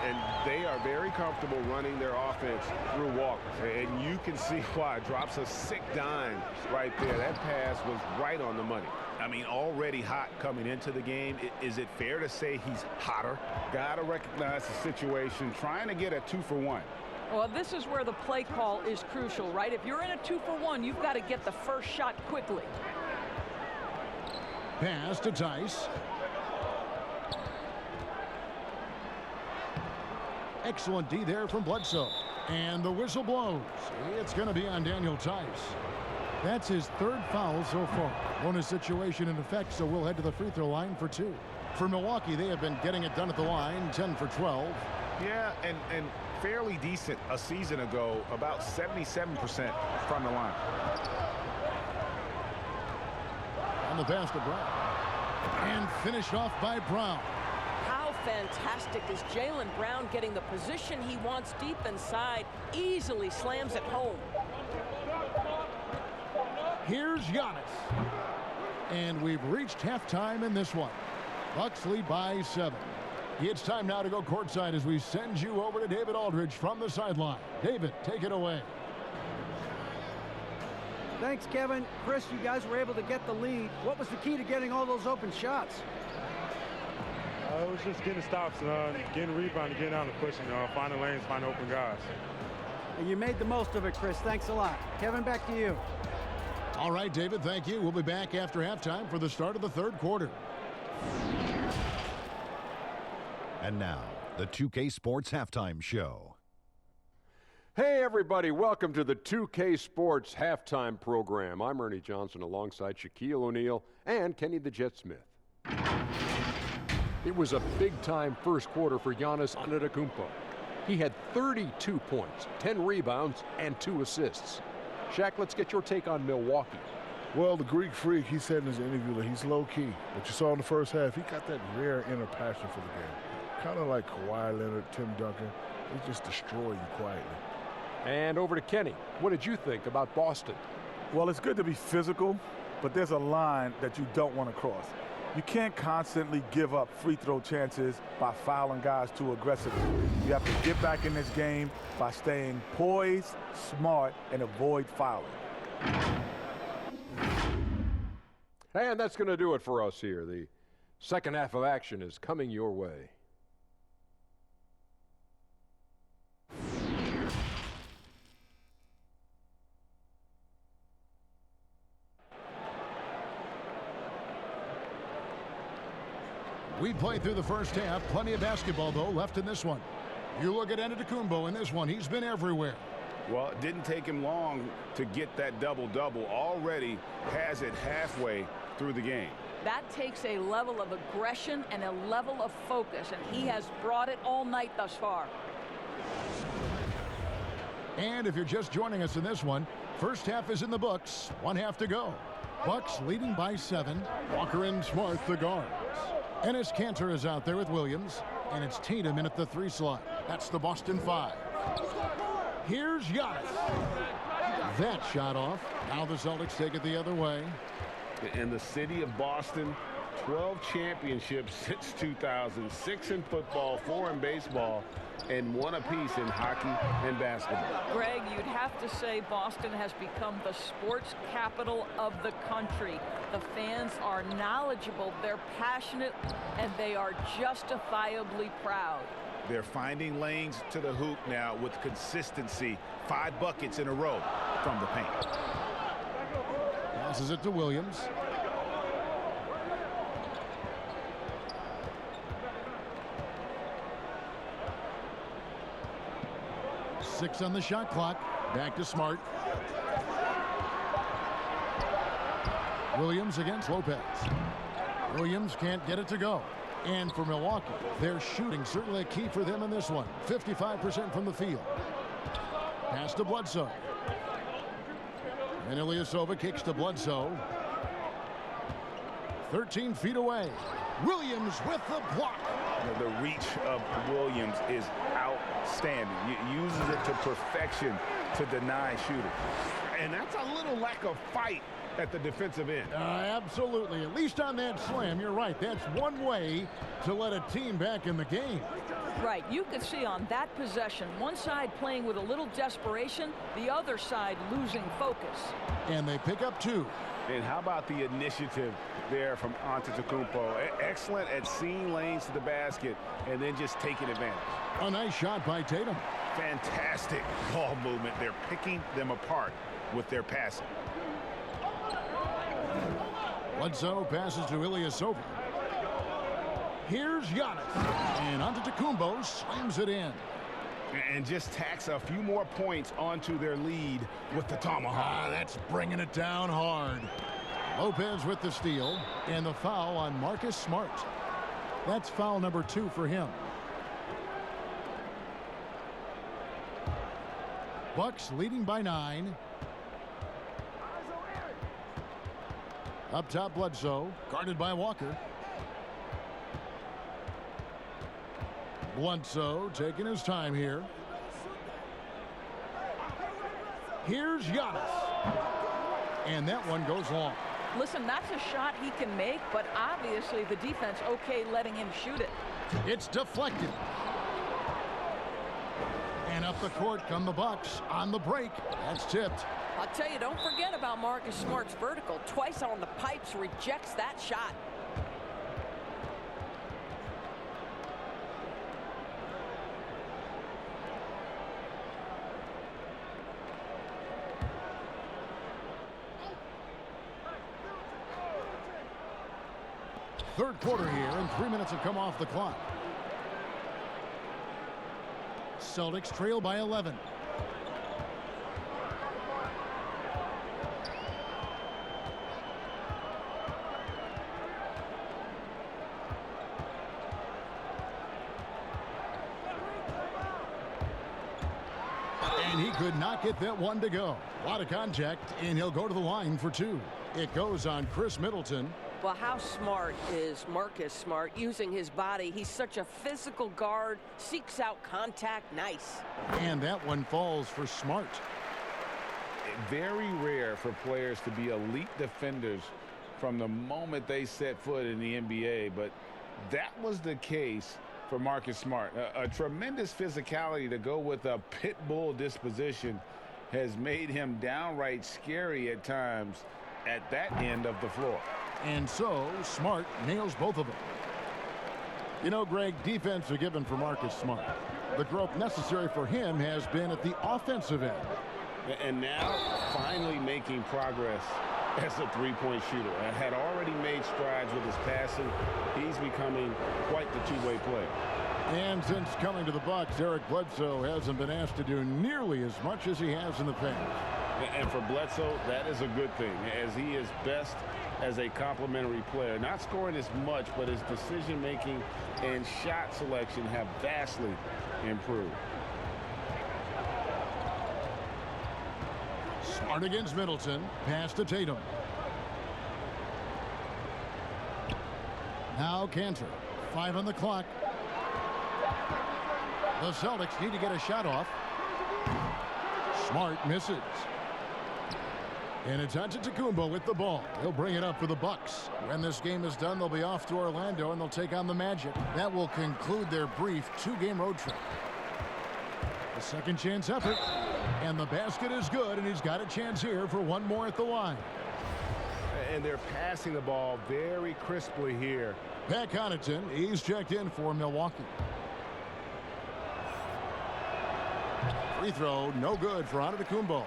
And they are very comfortable running their offense through Walker. And you can see why. Drops a sick dime right there. That pass was right on the money. I mean, already hot coming into the game. Is it fair to say he's hotter? Got to recognize the situation, trying to get a 2-for-1. Well, this is where the play call is crucial, right? If you're in a 2-for-1, you've got to get the first shot quickly. Pass to Tice. Excellent D there from Bledsoe. And the whistle blows. It's going to be on Daniel Tice. That's his 3rd foul so far. Bonus situation in effect, so we'll head to the free throw line for 2. For Milwaukee, they have been getting it done at the line, 10 for 12. Yeah, and fairly decent a season ago, about 77% from the line. On the pass to Brown. And finished off by Brown. How fantastic is Jaylen Brown getting the position he wants deep inside, easily slams it home. Here's Giannis. And we've reached halftime in this one. Bucks lead by 7. It's time now to go courtside as we send you over to David Aldridge from the sideline. David, take it away. Thanks, Kevin. Chris, you guys were able to get the lead. What was the key to getting all those open shots? It was just getting stops, getting rebound, getting out and pushing, finding lanes, finding open guys. And you made the most of it, Chris. Thanks a lot. Kevin, back to you. All right, David, thank you. We'll be back after halftime for the start of the third quarter. And now, the 2K Sports Halftime Show. Hey, everybody. Welcome to the 2K Sports Halftime Program. I'm Ernie Johnson alongside Shaquille O'Neal and Kenny the Jet Smith. It was a big-time first quarter for Giannis Antetokounmpo. He had 32 points, 10 rebounds, and 2 assists. Shaq, let's get your take on Milwaukee. Well, the Greek Freak, he said in his interview that he's low-key. But you saw in the first half, he got that rare inner passion for the game. Kind of like Kawhi Leonard, Tim Duncan. They just destroy you quietly. And over to Kenny. What did you think about Boston? Well, it's good to be physical, but there's a line that you don't want to cross. You can't constantly give up free throw chances by fouling guys too aggressively. You have to get back in this game by staying poised, smart, and avoid fouling. And that's going to do it for us here. The second half of action is coming your way. We played through the first half. Plenty of basketball, though, left in this one. You look at Antetokounmpo in this one. He's been everywhere. Well, it didn't take him long to get that double-double. Already has it halfway through the game. That takes a level of aggression and a level of focus, and he has brought it all night thus far. And if you're just joining us in this one, first half is in the books. 1 half to go. Bucks leading by 7. Walker and Smart, the guards. Enes Kanter is out there with Williams, and it's Tatum in at the 3 slot. That's the Boston 5. Here's Giannis. That shot off. Now the Celtics take it the other way. In the city of Boston, 12 championships since 2000, 6 in football, 4 in baseball, and 1 apiece in hockey and basketball. Greg, you'd have to say Boston has become the sports capital of the country. The fans are knowledgeable, they're passionate, and they are justifiably proud. They're finding lanes to the hoop now with consistency. 5 buckets in a row from the paint. Passes it to Williams. Six on the shot clock. Back to Smart. Williams against Lopez. Williams can't get it to go. And for Milwaukee, their shooting certainly a key for them in this one. 55% from the field. Pass to Bledsoe. And Ilyasova kicks to Bledsoe. 13 feet away. Williams with the block. The reach of Williams is outstanding. He uses it to perfection to deny shooting. And that's a little lack of fight at the defensive end. Absolutely. At least on that slam, you're right. That's one way to let a team back in the game. Right. You could see on that possession, one side playing with a little desperation, the other side losing focus. And they pick up 2. And how about the initiative there from Antetokounmpo? Excellent at seeing lanes to the basket and then just taking advantage. A nice shot by Tatum. Fantastic ball movement. They're picking them apart with their passing. Bledsoe passes to Ilyasova. Here's Giannis. And Antetokounmpo slams it in. And just tacks a few more points onto their lead with the tomahawk. That's bringing it down hard. Lopez with the steal. And the foul on Marcus Smart. That's foul number 2 for him. Bucks leading by 9. Up top, Bledsoe, guarded by Walker. Bledsoe taking his time here. Here's Giannis. And that one goes long. Listen, that's a shot he can make, but obviously the defense okay letting him shoot it. It's deflected. And up the court come the Bucks on the break. That's tipped. I'll tell you, don't forget about Marcus Smart's vertical. Twice on the pipes, rejects that shot. Third quarter here, and 3 minutes have come off the clock. Celtics trail by 11. And he could not get that one to go. A lot of contact, and he'll go to the line for two. It goes on Chris Middleton. Well, how smart is Marcus Smart using his body? He's such a physical guard, seeks out contact. Nice. And that one falls for Smart. Very rare for players to be elite defenders from the moment they set foot in the NBA, but that was the case for Marcus Smart. A tremendous physicality to go with a pit bull disposition has made him downright scary at times at that end of the floor. And so Smart nails both of them. You know, Greg, defense are given for Marcus Smart. The growth necessary for him has been at the offensive end. And now finally making progress as a three-point shooter. Had already made strides with his passing. He's becoming quite the two-way player. And since coming to the Bucks, Eric Bledsoe hasn't been asked to do nearly as much as he has in the past. And for Bledsoe, that is a good thing, as he is best as a complementary player. Not scoring as much, but his decision-making and shot selection have vastly improved. Smart against Middleton. Pass to Tatum. Now Cantor. 5 on the clock. The Celtics need to get a shot off. Smart misses. And it's Antetokounmpo with the ball. He'll bring it up for the Bucks. When this game is done, they'll be off to Orlando, and they'll take on the Magic. That will conclude their brief 2-game road trip. A second chance effort. And the basket is good, and he's got a chance here for one more at the line. And they're passing the ball very crisply here. Pat Connaughton, he's checked in for Milwaukee. Free throw, no good for Antetokounmpo.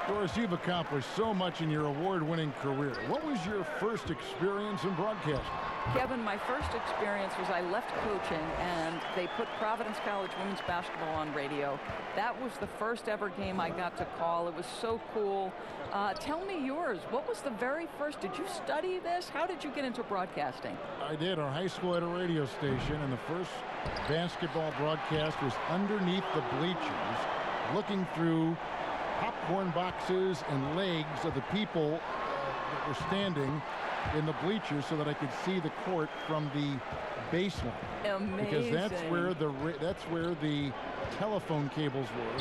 Doris, you've accomplished so much in your award-winning career. What was your first experience in broadcasting? Kevin, my first experience was I left coaching, and they put Providence College women's basketball on radio. That was the first ever game I got to call. It was so cool. Tell me yours. What was the very first? Did you study this? How did you get into broadcasting? I did. Our high school had a radio station, and the first basketball broadcast was underneath the bleachers, looking through popcorn boxes and legs of the people that were standing in the bleachers so that I could see the court from the baseline. Amazing. Because that's where the telephone cables were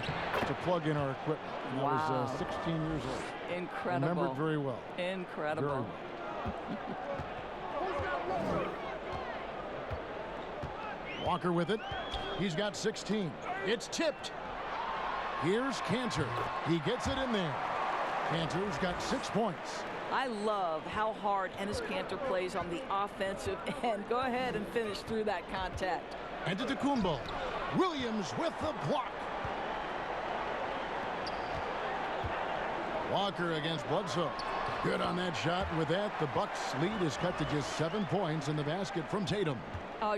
to plug in our equipment. And wow. I was 16 years old. Incredible. I remember it very well. Incredible. Very well. Walker with it. He's got 16. It's tipped. Here's Cantor. He gets it in there. Cantor's got 6 points. I love how hard Enes Kanter plays on the offensive end. Go ahead and finish through that contact. Antetokounmpo. Williams with the block. Walker against Bledsoe. Good on that shot. With that, the Bucks lead is cut to just 7 points in the basket from Tatum.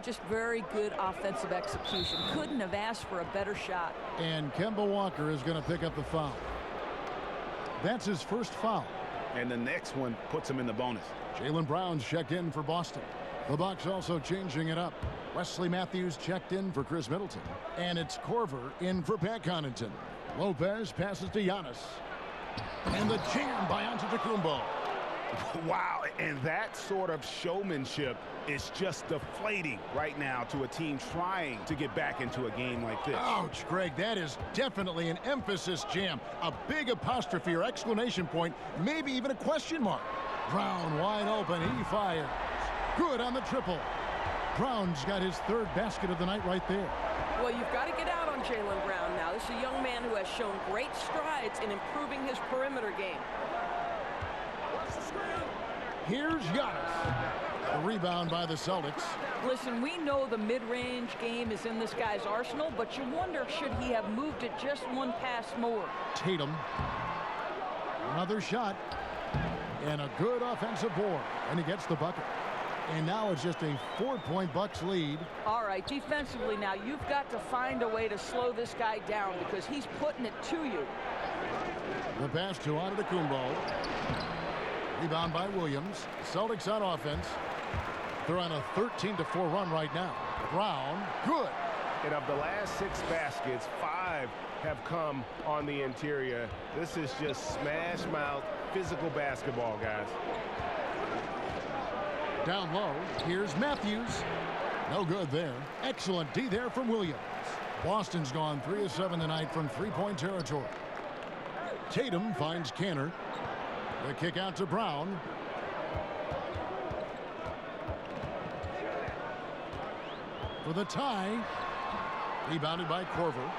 Just very good offensive execution. Couldn't have asked for a better shot. And Kemba Walker is going to pick up the foul. That's his first foul. And the next one puts him in the bonus. Jaylen Brown's checked in for Boston. The Bucks also changing it up. Wesley Matthews checked in for Chris Middleton. And it's Korver in for Pat Connaughton. Lopez passes to Giannis. And the jam by Antetokounmpo. Wow, and that sort of showmanship is just deflating right now to a team trying to get back into a game like this. Ouch, Greg, that is definitely an emphasis jam. A big apostrophe or exclamation point, maybe even a question mark. Brown wide open, he fires. Good on the triple. Brown's got his third basket of the night right there. Well, you've got to get out on Jaylen Brown now. Now, this is a young man who has shown great strides in improving his perimeter game. Here's Giannis. The rebound by the Celtics. Listen, we know the mid-range game is in this guy's arsenal, but you wonder, should he have moved it just one pass more? Tatum. Another shot. And a good offensive board. And he gets the bucket. And now it's just a 4-point Bucks lead. All right, defensively now, you've got to find a way to slow this guy down because he's putting it to you. The pass to Antetokounmpo. Rebound by Williams. Celtics on offense. They're on a 13-4 run right now. Brown, good. And of the last 6 baskets, 5 have come on the interior. This is just smash mouth, physical basketball, guys. Down low, here's Matthews. No good there. Excellent D there from Williams. Boston's gone 3 of 7 tonight from 3-point territory. Tatum finds Canner. The kick out to Brown. For the tie. Rebounded by Korver.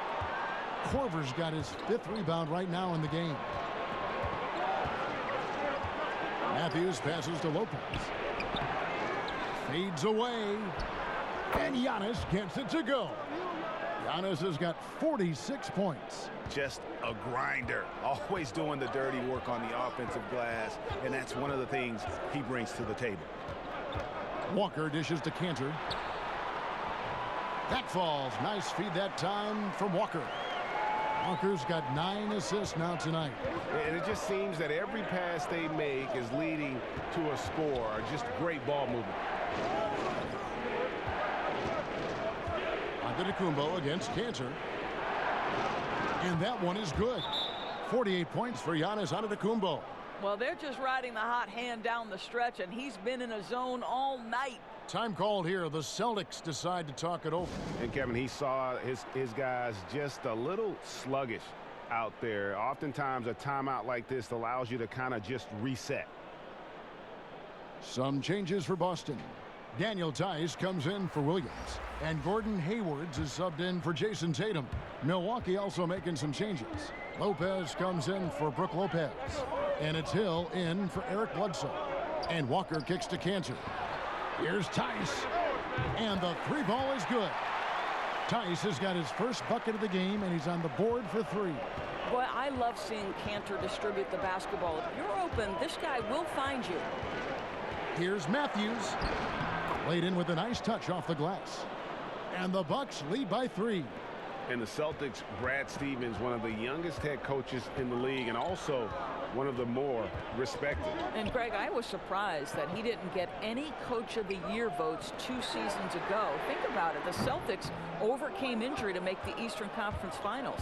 Korver's got his 5th rebound right now in the game. Matthews passes to Lopez. Fades away. And Giannis gets it to go. Giannis has got 46 points. Just a grinder. Always doing the dirty work on the offensive glass. And that's one of the things he brings to the table. Walker dishes to Cantor. That falls. Nice feed that time from Walker. Walker's got 9 assists now tonight. And it just seems that every pass they make is leading to a score. Just great ball movement. Antetokounmpo against Cantor. And that one is good. 48 points for Giannis Antetokounmpo. Well, they're just riding the hot hand down the stretch, and he's been in a zone all night. Time called here. The Celtics decide to talk it over. And Kevin, he saw his guys just a little sluggish out there. Oftentimes a timeout like this allows you to kind of just reset. Some changes for Boston. Daniel Tice comes in for Williams. And Gordon Haywards is subbed in for Jason Tatum. Milwaukee also making some changes. Lopez comes in for Brook Lopez. And it's Hill in for Eric Bledsoe. And Walker kicks to Cantor. Here's Tice. And the 3 ball is good. Tice has got his first bucket of the game, and he's on the board for 3. Boy, I love seeing Cantor distribute the basketball. If you're open, this guy will find you. Here's Matthews. Laid in with a nice touch off the glass. And the Bucks lead by 3. And the Celtics, Brad Stevens, one of the youngest head coaches in the league, and also one of the more respected. And Greg, I was surprised that he didn't get any Coach of the Year votes 2 seasons ago. Think about it. The Celtics overcame injury to make the Eastern Conference Finals.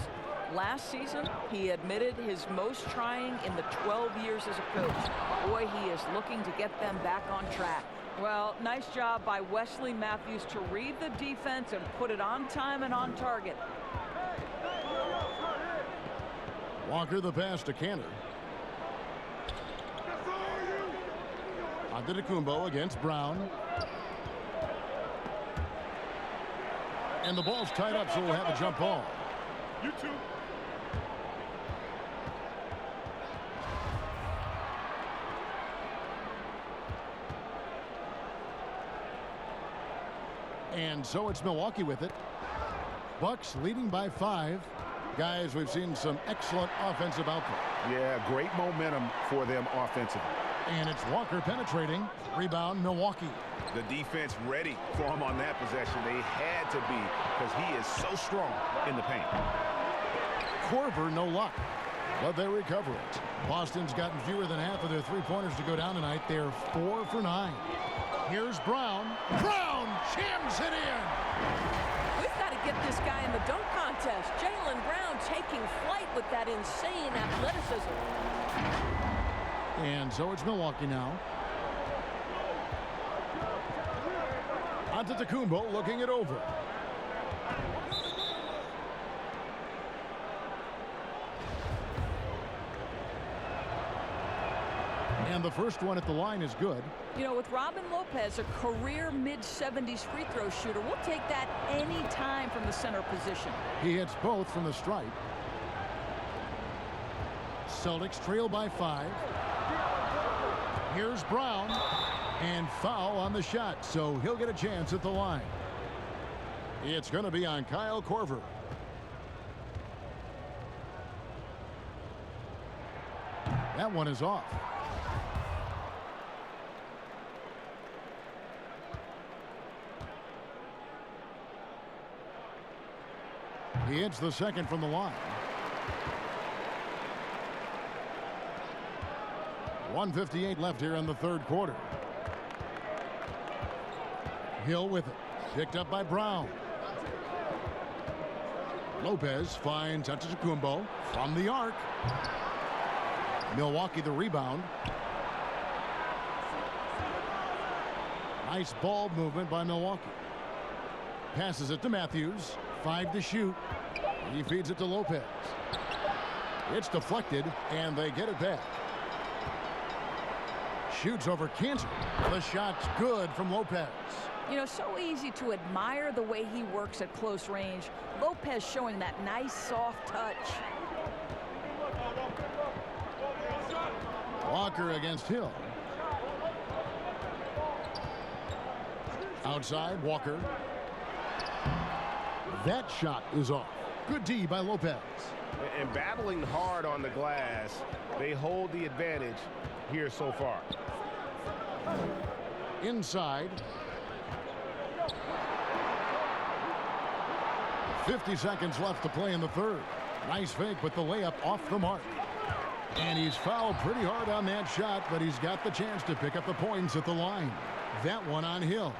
Last season, he admitted his most trying in the 12 years as a coach. Boy, he is looking to get them back on track. Well, nice job by Wesley Matthews to read the defense and put it on time and on target. Walker the pass to Cantor. Antetokounmpo against Brown. And the ball's tied up, so we'll have a jump ball. You too. And so it's Milwaukee with it. Bucks leading by 5. Guys, we've seen some excellent offensive output. Yeah, great momentum for them offensively. And it's Walker penetrating. Rebound, Milwaukee. The defense ready for him on that possession. They had to be, because he is so strong in the paint. Korver, no luck, but they recover it. Boston's gotten fewer than half of their 3-pointers to go down tonight. They're 4 for 9. Here's Brown. Brown jams it in. We've got to get this guy in the dunk contest. Jaylen Brown taking flight with that insane athleticism. And so it's Milwaukee now. Antetokounmpo looking it over. And the first one at the line is good. You know, with Robin Lopez, a career mid-70s free throw shooter, we'll take that any time from the center position. He hits both from the stripe. Celtics trail by 5. Here's Brown. And foul on the shot, so he'll get a chance at the line. It's going to be on Kyle Korver. That one is off. He hits the second from the line. 1:58 left here in the third quarter. Hill with it. Picked up by Brown. Lopez finds Antetokounmpo from the arc. Milwaukee the rebound. Nice ball movement by Milwaukee. Passes it to Matthews. 5 to shoot. He feeds it to Lopez. It's deflected, and they get it back. Shoots over Cantor. The shot's good from Lopez. You know, so easy to admire the way he works at close range. Lopez showing that nice soft touch. Walker against Hill. Outside, Walker. That shot is off. Good D by Lopez. And battling hard on the glass, they hold the advantage here so far. Inside. 50 seconds left to play in the third. Nice fake, but the layup off the mark. And he's fouled pretty hard on that shot, but he's got the chance to pick up the points at the line. That one on Hill.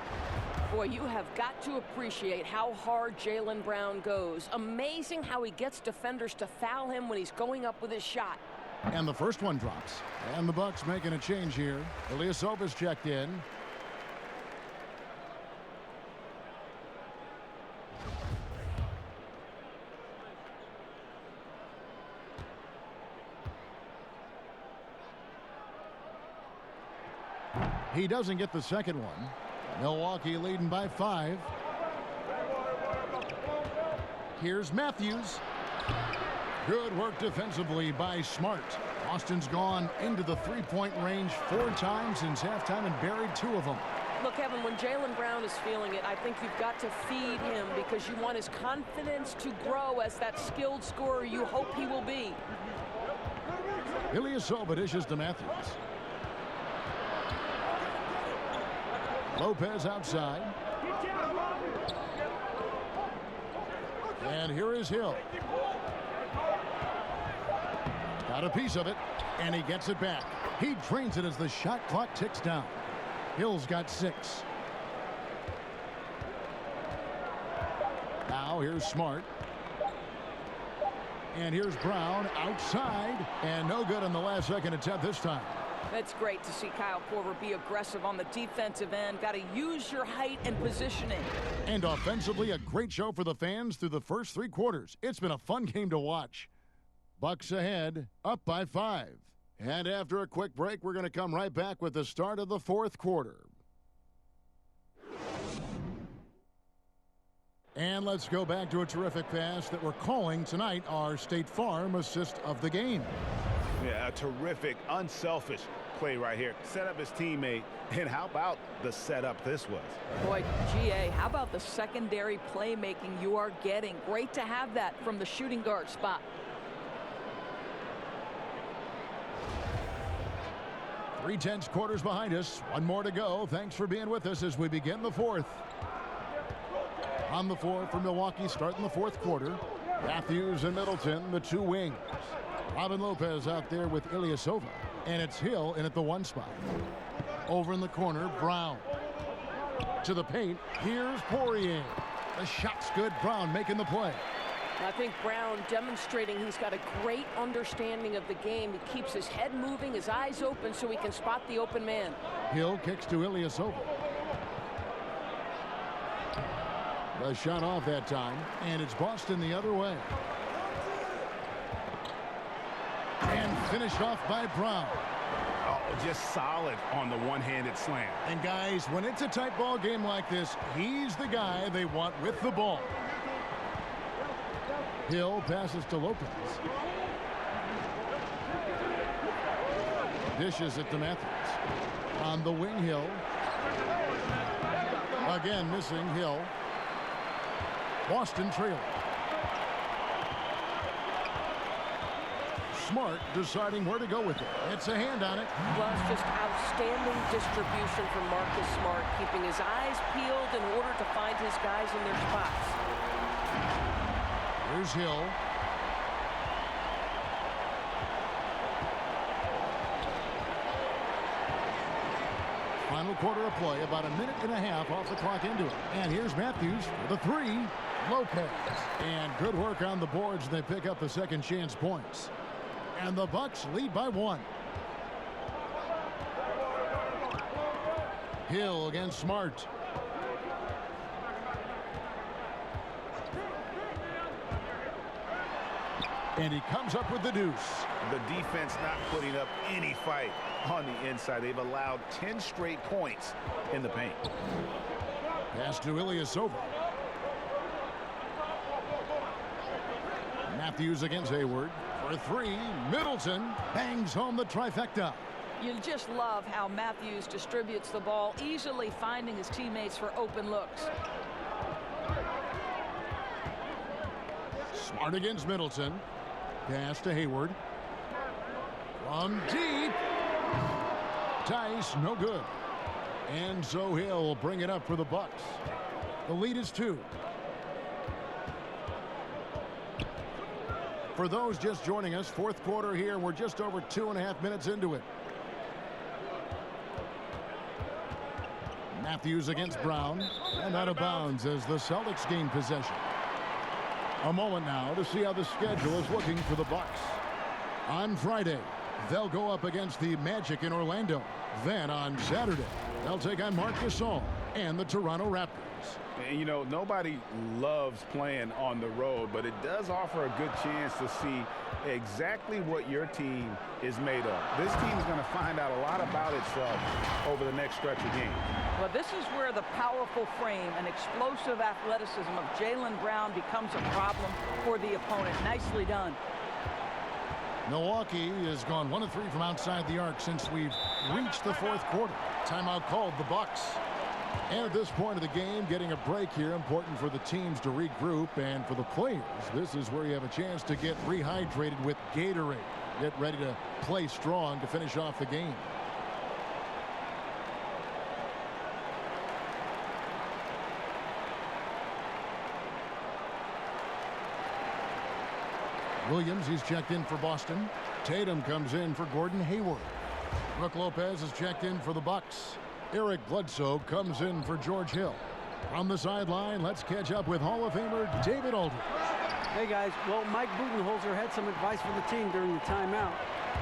Boy, you have got to appreciate how hard Jaylen Brown goes. Amazing how he gets defenders to foul him when he's going up with his shot. And the first one drops. And the Bucks making a change here. Ilyasova's checked in. He doesn't get the second one. Milwaukee leading by 5. Here's Matthews. Good work defensively by Smart. Boston's gone into the three-point range 4 times since halftime and buried 2 of them. Look, Evan, when Jaylen Brown is feeling it, I think you've got to feed him because you want his confidence to grow as that skilled scorer you hope he will be. Ilyasova dishes to Matthews. Lopez outside. And here is Hill. Got a piece of it, and he gets it back. He drains it as the shot clock ticks down. Hill's got 6. Now here's Smart. And here's Brown outside, and no good on the last second attempt this time. That's great to see Kyle Korver be aggressive on the defensive end. Got to use your height and positioning. And offensively, a great show for the fans through the first 3 quarters. It's been a fun game to watch. Bucks ahead, up by 5. And after a quick break, we're going to come right back with the start of the 4th quarter. And let's go back to a terrific pass that we're calling tonight our State Farm assist of the game. Yeah, a terrific, unselfish play right here. Set up his teammate, and how about the setup this was? Boy, GA, how about the secondary playmaking you are getting? Great to have that from the shooting guard spot. 3/10 quarters behind us. 1 more to go. Thanks for being with us as we begin the 4th. On the floor for Milwaukee, starting the 4th quarter. Matthews and Middleton, the 2 wings. Robin Lopez out there with Ilyasova. And it's Hill in at the 1 spot. Over in the corner, Brown. To the paint, here's Poirier. The shot's good. Brown making the play. I think Brown demonstrating he's got a great understanding of the game. He keeps his head moving, his eyes open so he can spot the open man. Hill kicks to Ilyasova. The shot off that time, and it's Boston the other way. And finished off by Brown. just solid on the one-handed slam. And guys, when it's a tight ball game like this, he's the guy they want with the ball. Hill passes to Lopez. Dishes it to Matthews. On the wing, Hill. Again, missing Hill. Boston trailing. Smart deciding where to go with it. It's a hand on it. Well, it's just outstanding distribution from Marcus Smart, keeping his eyes peeled in order to find his guys in their spots. Here's Hill. Final quarter of play, about a minute and a half off the clock into it. And here's Matthews for the three. Lopez. And good work on the boards. They pick up the second chance points. And the Bucks lead by 1. Hill against Smart. And he comes up with the deuce. The defense not putting up any fight on the inside. They've allowed 10 straight points in the paint. Pass to Ilyasova. Matthews against Hayward. For 3, Middleton bangs home the trifecta. You just love how Matthews distributes the ball, easily finding his teammates for open looks. Smart against Middleton. Pass to Hayward. From deep. Tice, no good. And so Hill bring it up for the Bucks. The lead is 2. For those just joining us, fourth quarter here. We're just over 2.5 minutes into it. Matthews against Brown. And out of bounds as the Celtics gain possession. A moment now to see how the schedule is looking for the Bucks. On Friday, they'll go up against the Magic in Orlando. Then on Saturday, they'll take on Marc Gasol and the Toronto Raptors. And, you know, nobody loves playing on the road, but it does offer a good chance to see exactly what your team is made of. This team is going to find out a lot about itself over the next stretch of games. Well, this is where the powerful frame and explosive athleticism of Jaylen Brown becomes a problem for the opponent. Nicely done. Milwaukee has gone 1 of 3 from outside the arc since we've reached the fourth quarter. Timeout called the Bucks. And at this point of the game, getting a break here, important for the teams to regroup, and for the players, this is where you have a chance to get rehydrated with Gatorade. Get ready to play strong to finish off the game. Williams, he's checked in for Boston. Tatum comes in for Gordon Hayward. Brook Lopez is checked in for the Bucks. Eric Bledsoe comes in for George Hill. On the sideline, let's catch up with Hall of Famer David Aldridge. Hey, guys. Well, Mike Budenholzer had some advice for the team during the timeout.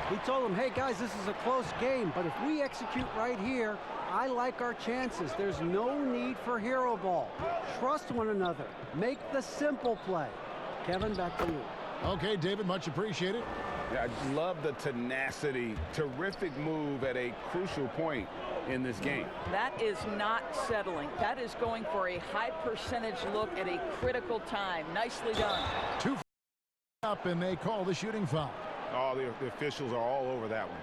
He told them, hey, guys, this is a close game, but if we execute right here, I like our chances. There's no need for hero ball. Trust one another. Make the simple play. Kevin, back to you. Okay, David, much appreciated. Yeah, I love the tenacity. Terrific move at a crucial point in this game. That is not settling. That is going for a high percentage look at a critical time. Nicely done. 2 up, and they call the shooting foul. Oh, the officials are all over that one.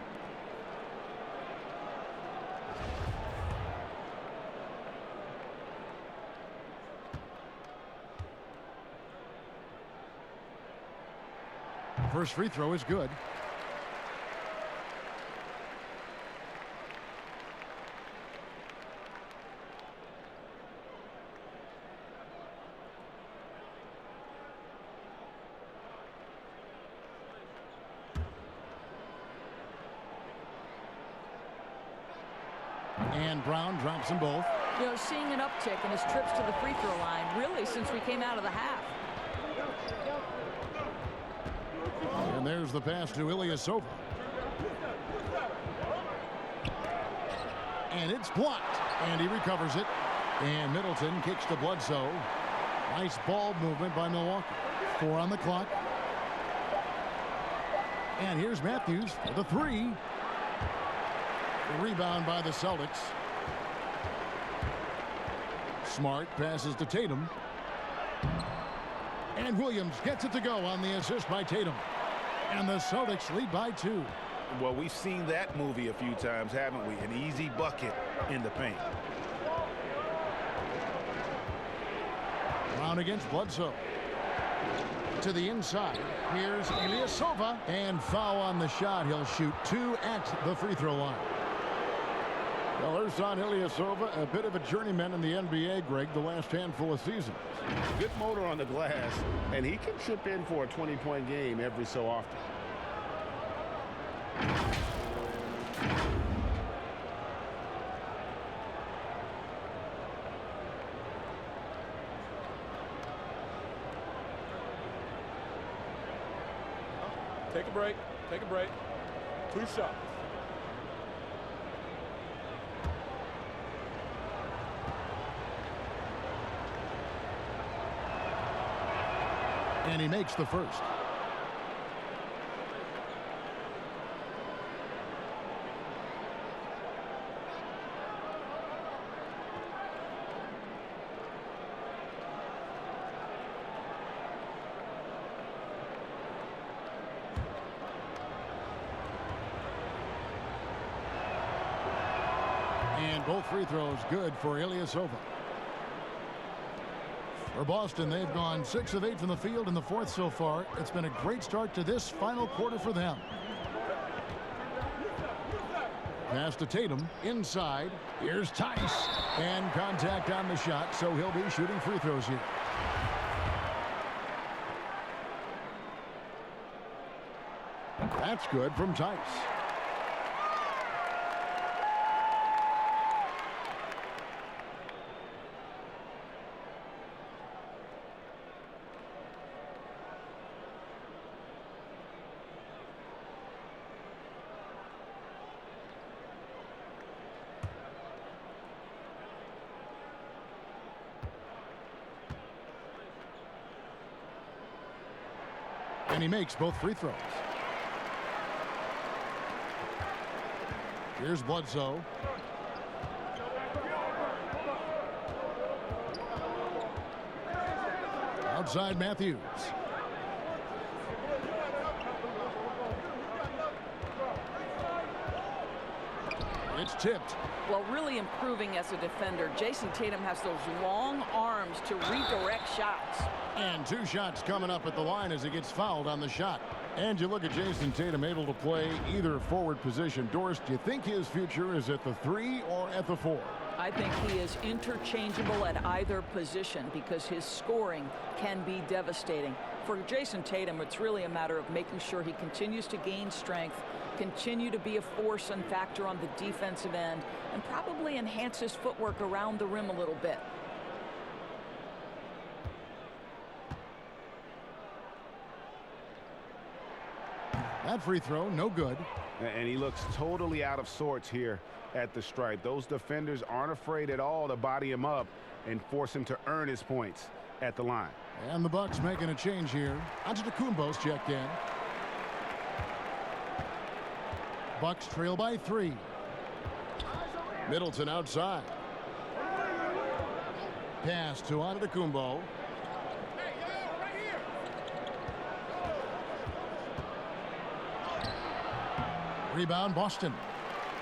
First free throw is good. And Brown drops them both. You know, seeing an uptick in his trips to the free throw line, really, since we came out of the half. And there's the pass to Ilyasova. And it's blocked. And he recovers it. And Middleton kicks to Bledsoe. Nice ball movement by Milwaukee. 4 on the clock. And here's Matthews for the 3. Rebound by the Celtics. Smart passes to Tatum. And Williams gets it to go on the assist by Tatum. And the Celtics lead by 2. Well, we've seen that movie a few times, haven't we? An easy bucket in the paint. Brown against Bledsoe. To the inside. Here's Ilyasova. And foul on the shot. He'll shoot 2 at the free throw line. Well, there's on Ilyasova, a bit of a journeyman in the NBA, Greg, the last handful of seasons. Good motor on the glass, and he can chip in for a 20-point game every so often. Take a break. Take a break. 2 shots. And he makes the first. And both free throws good for Ilyasova. For Boston, they've gone 6 of 8 from the field in the 4th so far. It's been a great start to this final quarter for them. Pass to Tatum, inside. Here's Tice. And contact on the shot, so he'll be shooting free throws here. That's good from Tice. And he makes both free throws. Here's Bledsoe. Outside Matthews. It's tipped. Well, really improving as a defender. Jason Tatum has those long arms to redirect shots. And 2 shots coming up at the line as he gets fouled on the shot. And you look at Jason Tatum able to play either forward position. Doris, do you think his future is at the 3 or at the 4? I think he is interchangeable at either position because his scoring can be devastating. For Jason Tatum, it's really a matter of making sure he continues to gain strength, continue to be a force and factor on the defensive end, and probably enhance his footwork around the rim a little bit. That free throw, no good. And he looks totally out of sorts here at the stripe. Those defenders aren't afraid at all to body him up and force him to earn his points at the line. And the Bucks making a change here. Antetokounmpo's checked in. Bucks trail by 3. Middleton outside. Pass to Antetokounmpo. Rebound Boston.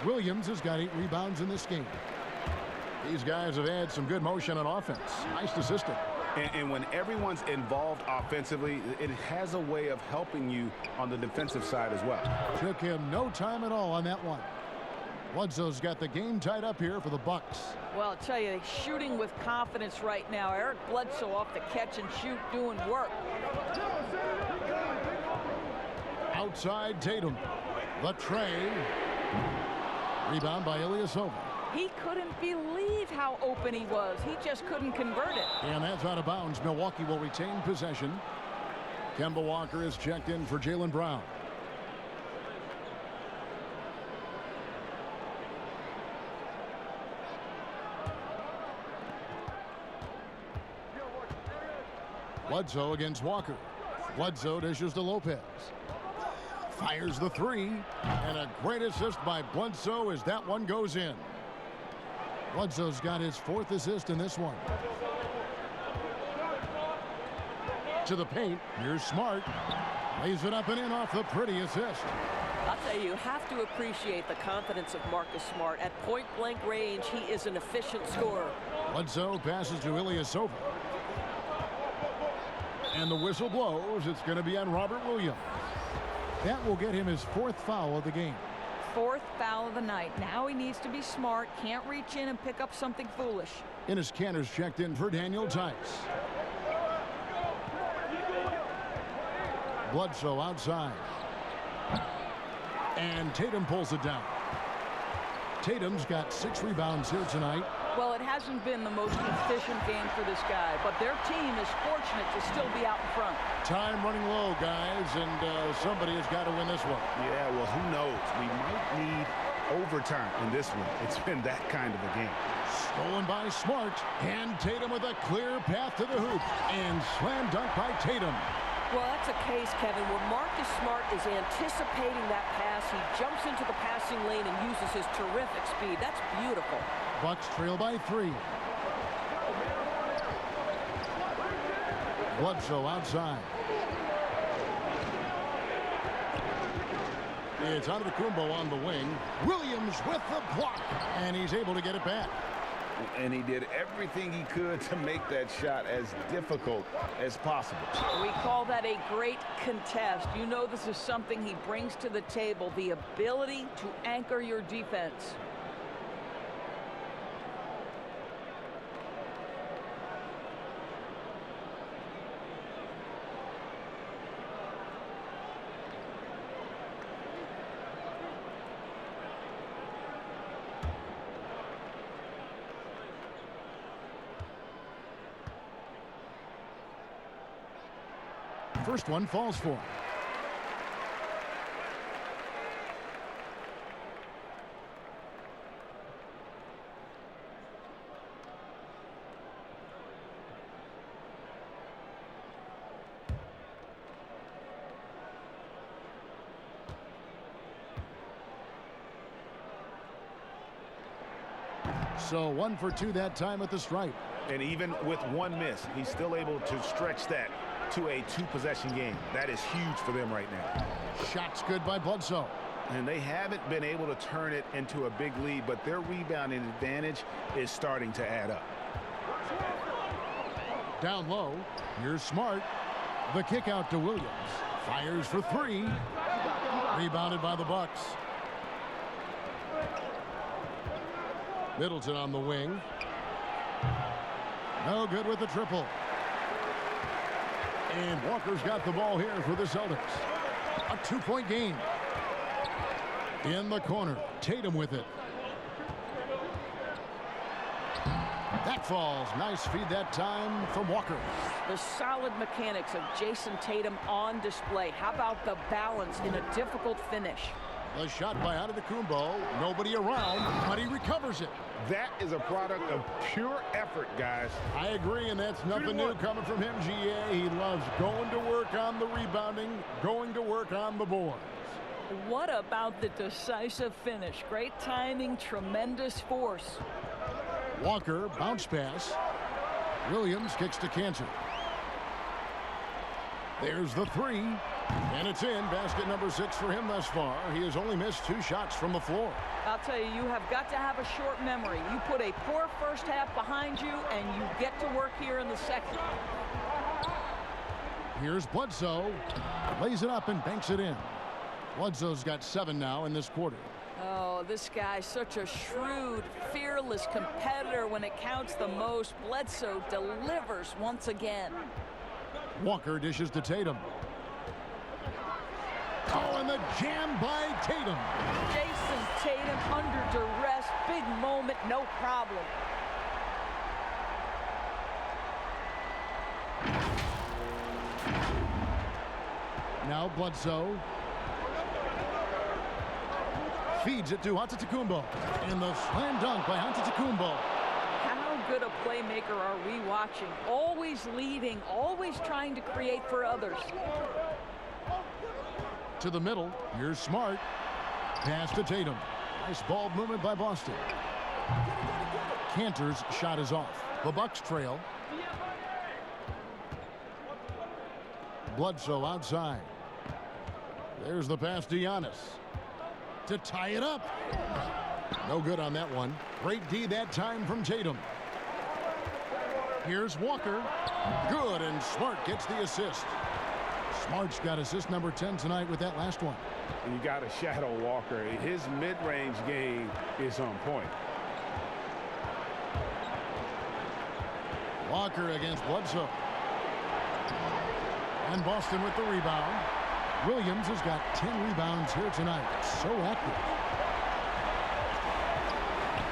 Williams has got 8 rebounds in this game. These guys have had some good motion on offense. Nice assistant. And when everyone's involved offensively, it has a way of helping you on the defensive side as well. Took him no time at all on that one. Bledsoe's got the game tied up here for the Bucks. Well, I'll tell you, shooting with confidence right now. Eric Bledsoe off the catch and shoot doing work. Outside Tatum. The tray. Rebound by Ilyasova. He couldn't believe how open he was. He just couldn't convert it. And that's out of bounds. Milwaukee will retain possession. Kemba Walker is checked in for Jaylen Brown. Bledsoe against Walker. Bledsoe dishes to Lopez. Fires the three. And a great assist by Bledsoe as that one goes in. Bledsoe's got his 4th assist in this one. To the paint. Here's Smart. Lays it up and in off the pretty assist. I'll tell you have to appreciate the confidence of Marcus Smart. At point-blank range, he is an efficient scorer. Bledsoe passes to Ilyasova. And the whistle blows. It's going to be on Robert Williams. That will get him his 4th foul of the game. 4th foul of the night. Now he needs to be smart. Can't reach in and pick up something foolish. Enes Kanter's checked in for Daniel Tice. Bledsoe outside. And Tatum pulls it down. Tatum's got 6 rebounds here tonight. Well, it hasn't been the most efficient game for this guy, but their team is fortunate to still be out in front. Time running low, guys, and somebody has got to win this one. Yeah, well, who knows? We might need overtime in this one. It's been that kind of a game. Stolen by Smart, and Tatum with a clear path to the hoop, and slam dunk by Tatum. Well, that's a case, Kevin, where Marcus Smart is anticipating that pass. He jumps into the passing lane and uses his terrific speed. That's beautiful. Bucks trail by 3. Bledsoe outside. It's Antetokounmpo on the wing. Williams with the block, and he's able to get it back. And he did everything he could to make that shot as difficult as possible. We call that a great contest. You know this is something he brings to the table, the ability to anchor your defense. First one falls for him. So 1 for 2 that time at the stripe. And even with one miss, he's still able to stretch that to a 2-possession game. That is huge for them right now. Shot's good by Bledsoe. And they haven't been able to turn it into a big lead, but their rebounding advantage is starting to add up. Down low, here's Smart. The kick out to Williams. Fires for 3. Rebounded by the Bucks. Middleton on the wing. No good with the triple. And Walker's got the ball here for the Celtics. A 2-point game. In the corner, Tatum with it. That falls. Nice feed that time from Walker. The solid mechanics of Jason Tatum on display. How about the balance in a difficult finish? The shot by Antetokounmpo. Nobody around, but he recovers it. That is a product of pure effort, guys. I agree, and that's nothing new coming from him, GA. He loves going to work on the rebounding, going to work on the boards. What about the decisive finish? Great timing, tremendous force. Walker, bounce pass. Williams kicks to Kanter. There's the 3, and it's in. Basket number 6 for him thus far. He has only missed 2 shots from the floor. I'll tell you, you have got to have a short memory. You put a poor first half behind you, and you get to work here in the second. Here's Bledsoe. Lays it up and banks it in. Bledsoe's got 7 now in this quarter. Oh, this guy's such a shrewd, fearless competitor when it counts the most. Bledsoe delivers once again. Walker dishes to Tatum. Oh, and the jam by Tatum. Jason Tatum under duress. Big moment, no problem. Now Bledsoe. Feeds it to Antetokounmpo. And the slam dunk by Antetokounmpo. How good a playmaker are we watching? Always leading, always trying to create for others. To the middle. Here's Smart. Pass to Tatum. Nice ball movement by Boston. Cantor's shot is off. The Bucks trail. Bledsoe outside. There's the pass to Giannis. To tie it up. No good on that one. Great D that time from Tatum. Here's Walker. Good, and Smart gets the assist. Smart's got assist number 10 tonight with that last one. You got to shadow Walker. His mid-range game is on point. Walker against Bledsoe. And Boston with the rebound. Williams has got 10 rebounds here tonight. So active.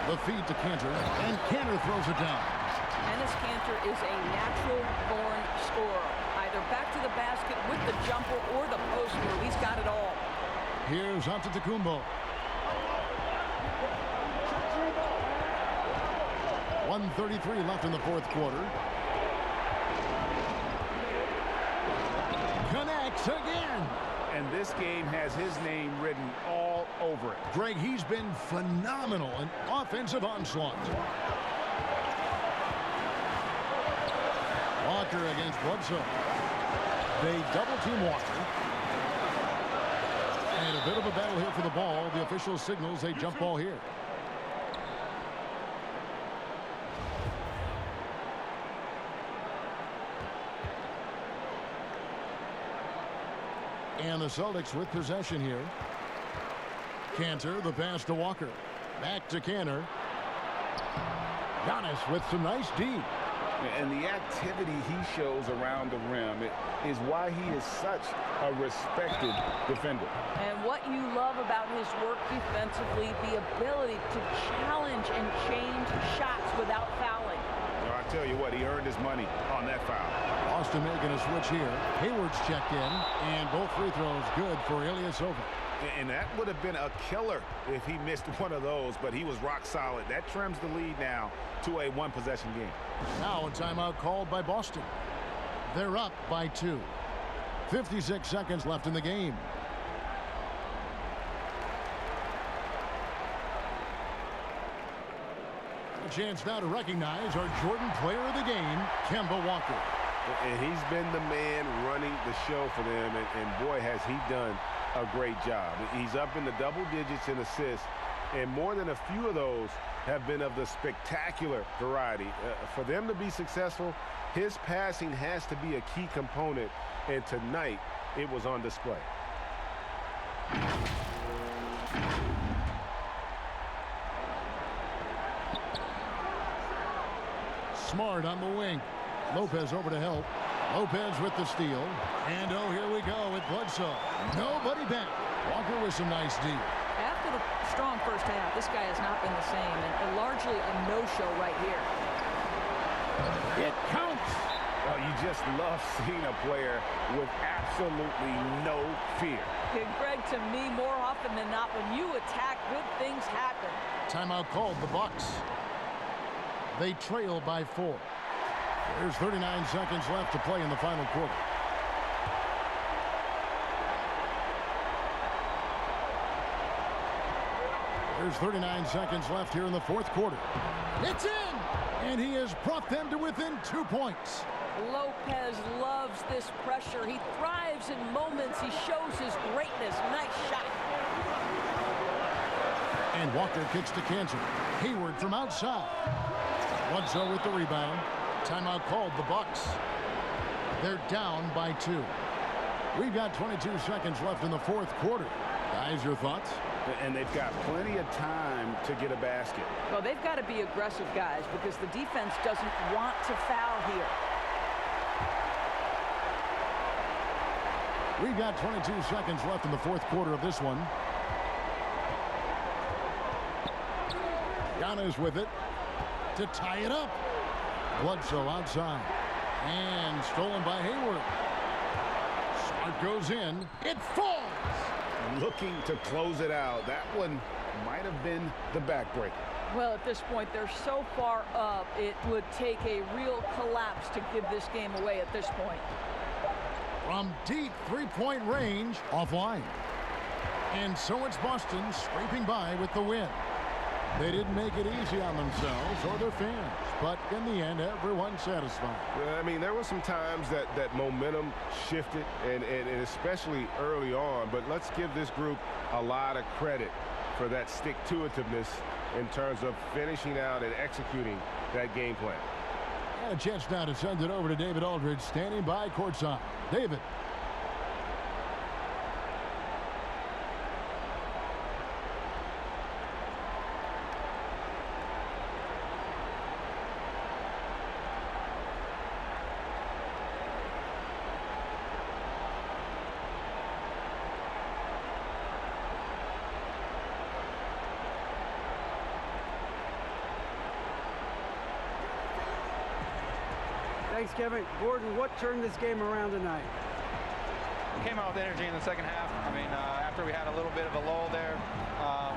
The feed to Cantor, and Cantor throws it down. Enes Kanter is a natural-born scorer. Either back to the basket with the jumper or the post move. He's got it all. Here's Antetokounmpo. 1:33 left in the fourth quarter. Connects again. And this game has his name written all over it. Greg, he's been phenomenal in offensive onslaught. Walker against Bledsoe. They double team Walker. And a bit of a battle here for the ball. The official signals a jump ball here. And the Celtics with possession here. Cantor, the pass to Walker. Back to Cantor. Giannis with some nice D. And the activity he shows around the rim is why he is such a respected defender. And what you love about his work defensively, the ability to challenge and change shots without fouling. I tell you what, he earned his money on that foul. Boston making a switch here. Hayward's checked in, and both free throws good for Ilyasova. And that would have been a killer if he missed one of those, but he was rock solid. That trims the lead now to a one-possession game. Now a timeout called by Boston. They're up by 2. 56 seconds left in the game. A chance now to recognize our Jordan player of the game, Kemba Walker. And he's been the man running the show for them, and boy, has he done a great job. He's up in the double digits in assists, and more than a few of those have been of the spectacular variety. For them to be successful, his passing has to be a key component, and tonight it was on display. Smart on the wing. Lopez over to help. Lopez with the steal. And oh, here we go with Bledsoe. Nobody back. Walker with some nice D. After the strong first half, this guy has not been the same, and largely a no-show right here. It counts. Well, you just love seeing a player with absolutely no fear. And Greg, to me, more often than not, when you attack, good things happen. Timeout called, the Bucks. They trail by 4. There's 39 seconds left to play in the final quarter. There's 39 seconds left here in the fourth quarter. It's in! And he has brought them to within 2 points. Lopez loves this pressure. He thrives in moments. He shows his greatness. Nice shot. And Walker kicks to Cantor. Hayward from outside. Bledsoe with the rebound. Timeout called, the Bucks. They're down by 2. We've got 22 seconds left in the fourth quarter. Guys, your thoughts? And they've got plenty of time to get a basket. Well, they've got to be aggressive, guys, because the defense doesn't want to foul here. We've got 22 seconds left in the fourth quarter of this one. Giannis with it to tie it up. Bledsoe outside. And stolen by Hayward. Smart goes in. It falls. Looking to close it out. That one might have been the backbreaker. Well, at this point, they're so far up, it would take a real collapse to give this game away at this point. from deep three-point range, offline. And so it's Boston scraping by with the win. They didn't make it easy on themselves or their fans, but in the end, everyone's satisfied. I mean, there were some times that momentum shifted, and especially early on, but let's give this group a lot of credit for that stick-to-itiveness in terms of finishing out and executing that game plan. And a chance now to send it over to David Aldridge, standing by courtside. David. Thanks, Kevin. Gordon, what turned this game around tonight? We came out with energy in the second half. I mean, after we had a little bit of a lull there,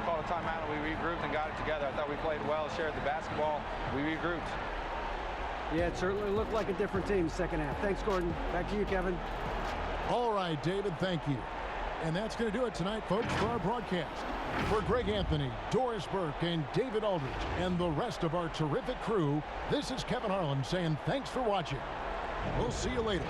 called a timeout, and we regrouped and got it together. I thought we played well, shared the basketball. We regrouped. Yeah, it certainly looked like a different team second half. Thanks, Gordon. Back to you, Kevin. All right, David, thank you. And that's going to do it tonight, folks, for our broadcast. For Greg Anthony, Doris Burke, and David Aldridge, and the rest of our terrific crew, this is Kevin Harlan saying thanks for watching. We'll see you later.